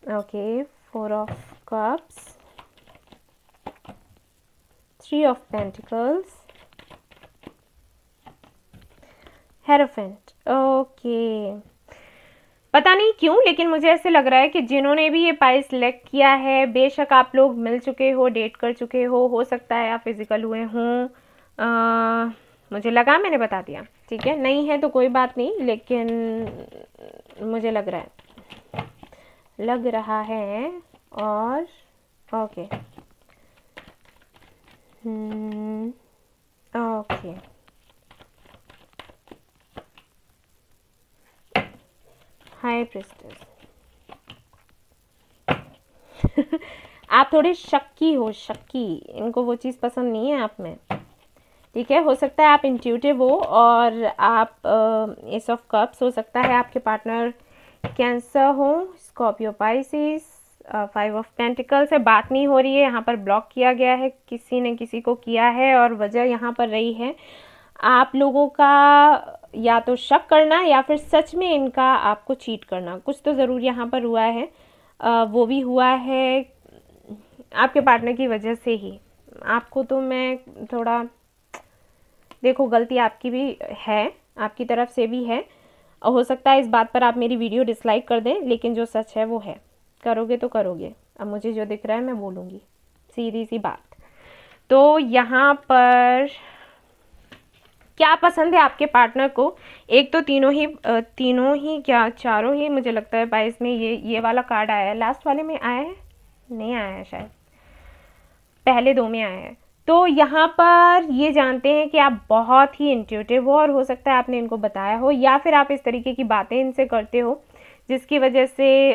Speaker 1: okay, 4 of cups, 3 of pentacles, hierophant. Okay, पता नहीं क्यों लेकिन मुझे ऐसे लग रहा है कि जिन्होंने भी ये पाइल सिलेक्ट किया है, बेशक आप लोग मिल चुके हो, डेट कर चुके हो सकता है आप फिजिकल हुए हों, मुझे लगा, मैंने बता दिया, ठीक है। नहीं है तो कोई बात नहीं, लेकिन मुझे लग रहा है। और ओके, ओके, हाई प्रिस्टेस। आप थोड़े शक्की हो, शक्की, इनको वो चीज़ पसंद नहीं है आप में, ठीक है। हो सकता है आप इंट्यूटिव हो और आप एस ऑफ कप्स, हो सकता है आपके पार्टनर कैंसर हो, Scorpio, Pisces, five of pentacle से बात नहीं हो रही है, यहाँ पर ब्लॉक किया गया है, किसी ने किसी को किया है और वजह यहाँ पर रही है आप लोगों का या तो शक करना या फिर सच में इनका आपको चीट करना, कुछ तो ज़रूर यहाँ पर हुआ है। वो भी हुआ है आपके पार्टनर की वजह से ही। आपको तो मैं थोड़ा, देखो गलती आपकी भी है, आपकी तरफ से भी है, और हो सकता है इस बात पर आप मेरी वीडियो डिसलाइक कर दें, लेकिन जो सच है वो है, करोगे तो करोगे। अब मुझे जो दिख रहा है मैं बोलूँगी, सीधी सी बात। तो यहाँ पर क्या पसंद है आपके पार्टनर को? एक तो तीनों ही क्या चारों ही, मुझे लगता है 22 में ये वाला कार्ड आया है। लास्ट वाले में आया है, नहीं आया है शायद, पहले 2 में आया है। तो यहाँ पर ये जानते हैं कि आप बहुत ही इंट्यूटिव हो और हो सकता है आपने इनको बताया हो, या फिर आप इस तरीके की बातें इनसे करते हो जिसकी वजह से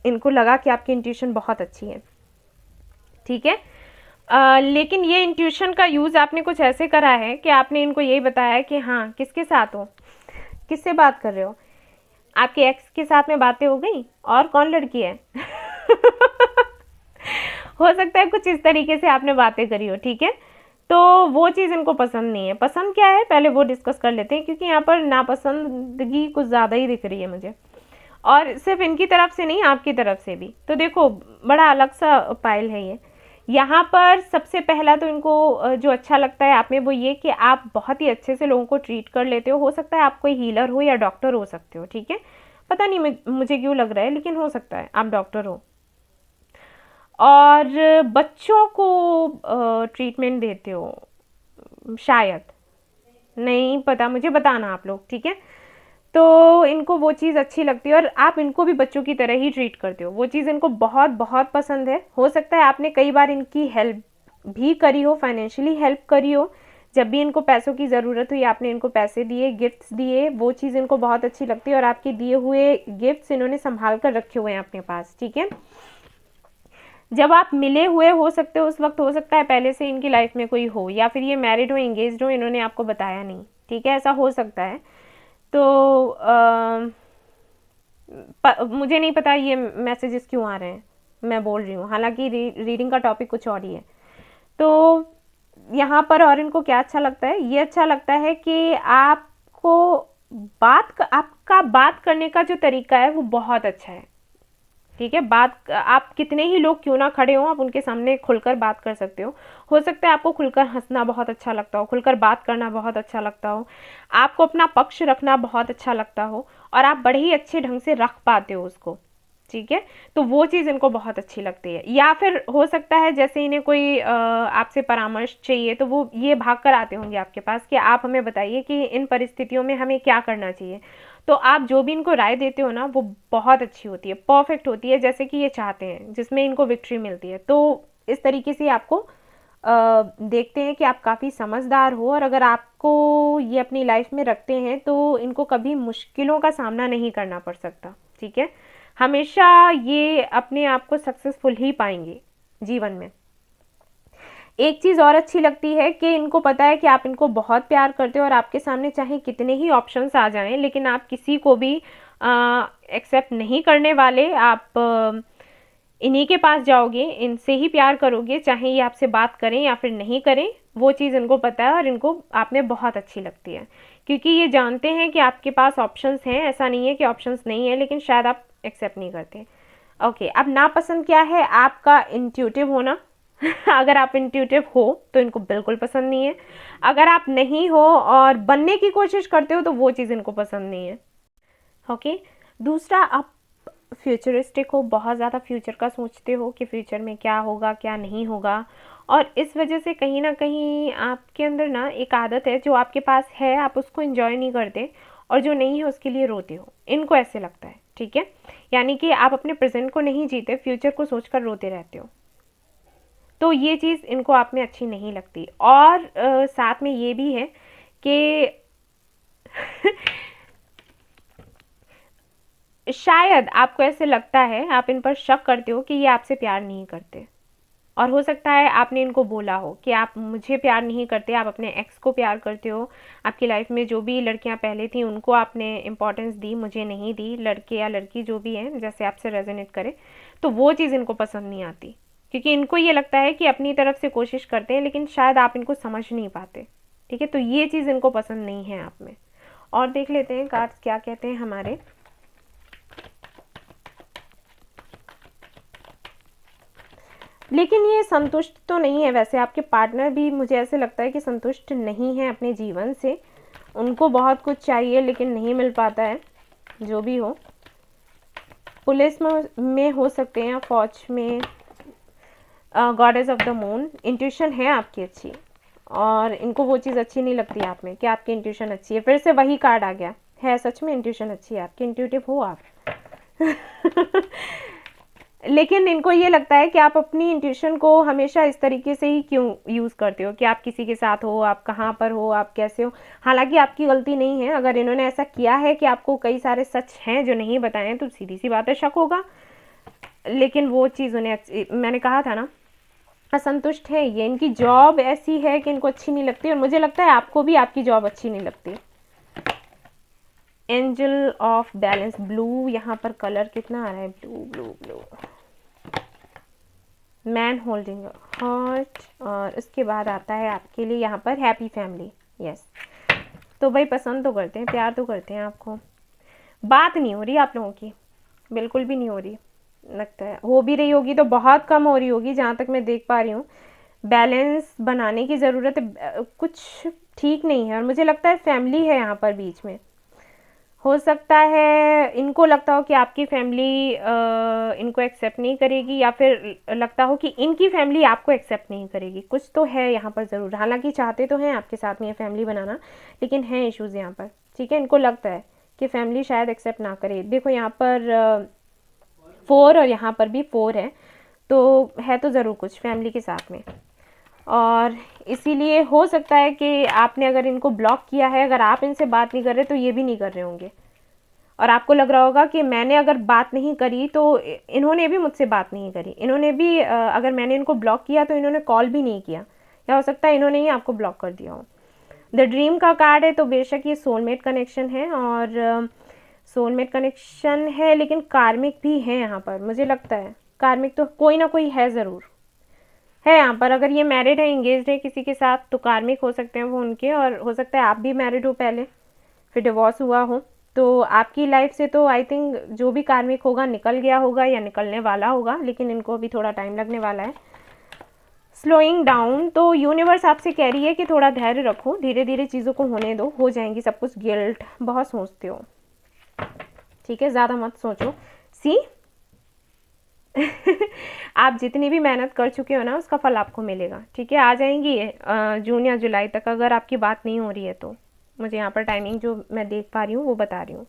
Speaker 1: इनको लगा कि आपकी इंट्यूशन बहुत अच्छी है, ठीक है। लेकिन ये इंट्यूशन का यूज़ आपने कुछ ऐसे करा है कि आपने इनको यही बताया कि हाँ किसके साथ हो, किससे बात कर रहे हो, आपके एक्स के साथ में बातें हो गई और कौन लड़की है हो सकता है कुछ इस तरीके से आपने बातें करी हो, ठीक है। तो वो चीज़ इनको पसंद नहीं है। पसंद क्या है पहले वो डिस्कस कर लेते हैं, क्योंकि यहाँ पर नापसंदगी कुछ ज़्यादा ही दिख रही है मुझे, और सिर्फ इनकी तरफ से नहीं आपकी तरफ से भी। तो देखो बड़ा अलग सा पाइल है ये। यहाँ पर सबसे पहला तो इनको जो अच्छा लगता है आप में वो ये कि आप बहुत ही अच्छे से लोगों को ट्रीट कर लेते हो सकता है आप कोई हीलर हो या डॉक्टर हो सकते हो, ठीक है। पता नहीं मुझे क्यों लग रहा है, लेकिन हो सकता है आप डॉक्टर हो। और बच्चों को ट्रीटमेंट देते हो शायद, नहीं पता, मुझे बताना आप लोग, ठीक है। तो इनको वो चीज़ अच्छी लगती है और आप इनको भी बच्चों की तरह ही ट्रीट करते हो, वो चीज़ इनको बहुत बहुत पसंद है। हो सकता है आपने कई बार इनकी हेल्प भी करी हो, फाइनेंशियली हेल्प करी हो, जब भी इनको पैसों की ज़रूरत हुई आपने इनको पैसे दिए, गिफ्ट्स दिए, वो चीज़ इनको बहुत अच्छी लगती है और आपके दिए हुए गिफ्ट्स इन्होंने संभाल कर रखे हुए हैं अपने पास, ठीक है। जब आप मिले हुए हो सकते हो उस वक्त हो सकता है पहले से इनकी लाइफ में कोई हो, या फिर ये मैरिड हो, एंगेज्ड हो, इन्होंने आपको बताया नहीं, ठीक है, ऐसा हो सकता है। तो मुझे नहीं पता ये मैसेजेस क्यों आ रहे हैं, मैं बोल रही हूँ, हालांकि रीडिंग का टॉपिक कुछ और ही है। तो यहाँ पर और इनको क्या अच्छा लगता है, ये अच्छा लगता है कि आपको आपका बात करने का जो तरीका है वो बहुत अच्छा है, ठीक है। बात आप कितने ही लोग क्यों ना खड़े हो आप उनके सामने खुलकर बात कर सकते हो सकता है आपको खुलकर हंसना बहुत अच्छा लगता हो, खुलकर बात करना बहुत अच्छा लगता हो, आपको अपना पक्ष रखना बहुत अच्छा लगता हो और आप बड़े ही अच्छे ढंग से रख पाते हो उसको, ठीक है। तो वो चीज़ इनको बहुत अच्छी लगती है। या फिर हो सकता है जैसे इन्हें कोई आपसे परामर्श चाहिए तो वो ये भाग कर आते होंगे आपके पास कि आप हमें बताइए कि इन परिस्थितियों में हमें क्या करना चाहिए। तो आप जो भी इनको राय देते हो ना वो बहुत अच्छी होती है, परफेक्ट होती है, जैसे कि ये चाहते हैं, जिसमें इनको विक्ट्री मिलती है। तो इस तरीके से आपको देखते हैं कि आप काफ़ी समझदार हो और अगर आपको ये अपनी लाइफ में रखते हैं तो इनको कभी मुश्किलों का सामना नहीं करना पड़ सकता, ठीक है। हमेशा ये अपने आप को सक्सेसफुल ही पाएंगे जीवन में। एक चीज़ और अच्छी लगती है कि इनको पता है कि आप इनको बहुत प्यार करते हो और आपके सामने चाहे कितने ही ऑप्शंस आ जाएं लेकिन आप किसी को भी एक्सेप्ट नहीं करने वाले, आप इन्हीं के पास जाओगे, इनसे ही प्यार करोगे, चाहे ये आपसे बात करें या फिर नहीं करें, वो चीज़ इनको पता है और इनको आप में बहुत अच्छी लगती है, क्योंकि ये जानते हैं कि आपके पास ऑप्शंस हैं। ऐसा नहीं है कि ऑप्शंस नहीं है, लेकिन शायद आप एक्सेप्ट नहीं करते। ओके, अब नापसंद क्या है? आपका इंट्यूटिव होना अगर आप इंट्यूटिव हो तो इनको बिल्कुल पसंद नहीं है, अगर आप नहीं हो और बनने की कोशिश करते हो तो वो चीज़ इनको पसंद नहीं है, ओके। दूसरा, आप फ्यूचरिस्टिक हो, बहुत ज़्यादा फ्यूचर का सोचते हो कि फ्यूचर में क्या होगा क्या नहीं होगा, और इस वजह से कहीं ना कहीं आपके अंदर ना एक आदत है, जो आपके पास है आप उसको एंजॉय नहीं करते और जो नहीं है उसके लिए रोते हो, इनको ऐसे लगता है, ठीक है। यानी कि आप अपने प्रेजेंट को नहीं जीते, फ्यूचर को सोचकर रोते रहते हो। तो ये चीज़ इनको आप में अच्छी नहीं लगती। और साथ में ये भी है कि शायद आपको ऐसे लगता है, आप इन पर शक करते हो कि ये आपसे प्यार नहीं करते, और हो सकता है आपने इनको बोला हो कि आप मुझे प्यार नहीं करते, आप अपने एक्स को प्यार करते हो। आपकी लाइफ में जो भी लड़कियां पहले थी उनको आपने इम्पोर्टेंस दी, मुझे नहीं दी। लड़के या लड़की जो भी हैं जैसे आपसे रेजोनेट करे, तो वो चीज़ इनको पसंद नहीं आती, क्योंकि इनको ये लगता है कि अपनी तरफ से कोशिश करते हैं लेकिन शायद आप इनको समझ नहीं पाते। ठीक है, तो ये चीज़ इनको पसंद नहीं है आप में। और देख लेते हैं कार्ड्स क्या कहते हैं हमारे। लेकिन ये संतुष्ट तो नहीं है, वैसे आपके पार्टनर भी मुझे ऐसे लगता है कि संतुष्ट नहीं है अपने जीवन से। उनको बहुत कुछ चाहिए लेकिन नहीं मिल पाता है। जो भी हो, पुलिस में हो सकते हैं, फौज में, goddess of the moon. Intuition है आपकी अच्छी, और इनको वो चीज़ अच्छी नहीं लगती आप में कि आपकी इंट्यूशन अच्छी है। फिर से वही कार्ड आ गया है, सच में इंट्यूशन अच्छी है आपकी, इंट्यूटिव हो आप। लेकिन इनको ये लगता है कि आप अपनी इंट्यूशन को हमेशा इस तरीके से ही क्यों यूज़ करते हो कि आप किसी के साथ हो, आप कहाँ पर हो, आप कैसे हो। हालांकि आपकी गलती नहीं है, अगर इन्होंने ऐसा किया है कि आपको कई सारे सच हैं जो नहीं बताए हैं, तो सीधी सी बात है शक होगा। लेकिन वो चीज़ उन्हें, मैंने कहा था ना, असंतुष्ट है ये। इनकी जॉब ऐसी है कि इनको अच्छी नहीं लगती, और मुझे लगता है आपको भी आपकी जॉब अच्छी नहीं लगती। एंजल ऑफ बैलेंस ब्लू, यहाँ पर कलर कितना आ रहा है, blue blue blue. Man holding heart, और उसके बाद आता है आपके लिए यहाँ पर हैप्पी फैमिली। यस, तो भाई पसंद तो करते हैं, प्यार तो करते हैं आपको। बात नहीं हो रही आप लोगों की, बिल्कुल भी नहीं हो रही। लगता है हो भी रही होगी तो बहुत कम हो रही होगी, जहाँ तक मैं देख पा रही हूँ। बैलेंस बनाने की ज़रूरत है, कुछ ठीक नहीं है। और मुझे लगता है फैमिली है यहाँ पर बीच में। हो सकता है इनको लगता हो कि आपकी फैमिली इनको एक्सेप्ट नहीं करेगी, या फिर लगता हो कि इनकी फैमिली आपको एक्सेप्ट नहीं करेगी। कुछ तो है यहाँ पर ज़रूर। हालांकि चाहते तो हैं आपके साथ में ये फैमिली बनाना, लेकिन हैं इश्यूज़ यहाँ पर। ठीक है, इनको लगता है कि फैमिली शायद एक्सेप्ट ना करे। देखो यहाँ पर 4 और यहाँ पर भी 4 है, तो है तो ज़रूर कुछ फैमिली के साथ में। और इसीलिए हो सकता है कि आपने अगर इनको ब्लॉक किया है, अगर आप इनसे बात नहीं कर रहे तो ये भी नहीं कर रहे होंगे। और आपको लग रहा होगा कि मैंने अगर बात नहीं करी तो इन्होंने भी मुझसे बात नहीं करी। इन्होंने भी अगर मैंने इनको ब्लॉक किया तो इन्होंने कॉल भी नहीं किया, या हो सकता है इन्होंने ही आपको ब्लॉक कर दिया हो। द ड्रीम का कार्ड है, तो बेशक ये सोलमेट कनेक्शन है, और सोलमेट कनेक्शन है, लेकिन कार्मिक भी है यहाँ पर। मुझे लगता है कार्मिक तो कोई ना कोई है ज़रूर है यहाँ पर। अगर ये मैरिड है, इंगेज्ड है किसी के साथ, तो कार्मिक हो सकते हैं वो उनके। और हो सकता है आप भी मैरिड हो पहले, फिर डिवोर्स हुआ हो, तो आपकी लाइफ से तो आई थिंक जो भी कार्मिक होगा निकल गया होगा या निकलने वाला होगा। लेकिन इनको अभी थोड़ा टाइम लगने वाला है। स्लोइंग डाउन, तो यूनिवर्स आपसे कह रही है कि थोड़ा धैर्य रखो, धीरे धीरे चीज़ों को होने दो, हो जाएंगी सब कुछ। गिल्ट बहुत सोचते हो, ठीक है, ज़्यादा मत सोचो। सी आप जितनी भी मेहनत कर चुके हो ना, उसका फल आपको मिलेगा। ठीक है, आ जाएंगी जून या जुलाई तक, अगर आपकी बात नहीं हो रही है तो। मुझे यहाँ पर टाइमिंग जो मैं देख पा रही हूँ वो बता रही हूँ।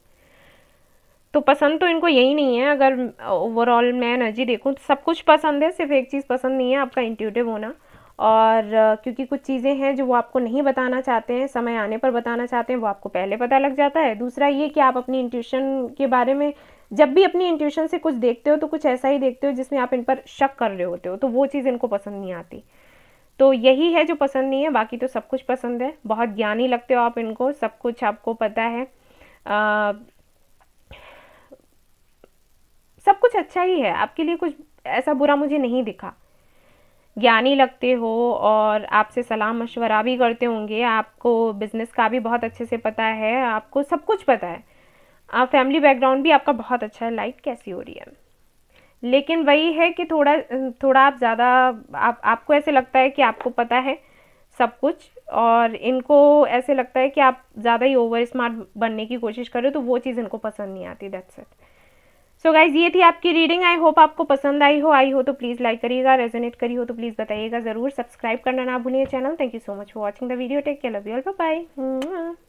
Speaker 1: तो पसंद तो इनको यही नहीं है। अगर ओवरऑल मैं एनर्जी देखूँ तो सब कुछ पसंद है, सिर्फ एक चीज़ पसंद नहीं है, आपका इंट्यूटिव होना। और क्योंकि कुछ चीज़ें हैं जो वो आपको नहीं बताना चाहते हैं, समय आने पर बताना चाहते हैं, वो आपको पहले पता लग जाता है। दूसरा ये कि आप अपनी इंट्यूशन के बारे में जब भी अपनी इंट्यूशन से कुछ देखते हो तो कुछ ऐसा ही देखते हो जिसमें आप इन पर शक कर रहे होते हो, तो वो चीज़ इनको पसंद नहीं आती। तो यही है जो पसंद नहीं है, बाकी तो सब कुछ पसंद है। बहुत ज्ञानी लगते हो आप इनको, सब कुछ आपको पता है। सब कुछ अच्छा ही है आपके लिए, कुछ ऐसा बुरा मुझे नहीं दिखा। ज्ञानी लगते हो, और आपसे सलाह मशवरा भी करते होंगे। आपको बिजनेस का भी बहुत अच्छे से पता है, आपको सब कुछ पता है। फैमिली बैकग्राउंड भी आपका बहुत अच्छा है। लाइट कैसी हो रही है, लेकिन वही है कि थोड़ा थोड़ा आप ज़्यादा, आपको ऐसे लगता है कि आपको पता है सब कुछ, और इनको ऐसे लगता है कि आप ज़्यादा ही ओवर स्मार्ट बनने की कोशिश कर रहे हो, तो वो चीज़ इनको पसंद नहीं आती। That's it. सो गाइज, ये थी आपकी रीडिंग। आई होप आपको पसंद आई हो तो प्लीज़ लाइक करिएगा, रेजोनेट करी हो तो प्लीज़ बताइएगा ज़रूर। सब्सक्राइब करना ना भूलिए channel. Thank you so much for watching the video. Take care, love you all, bye bye.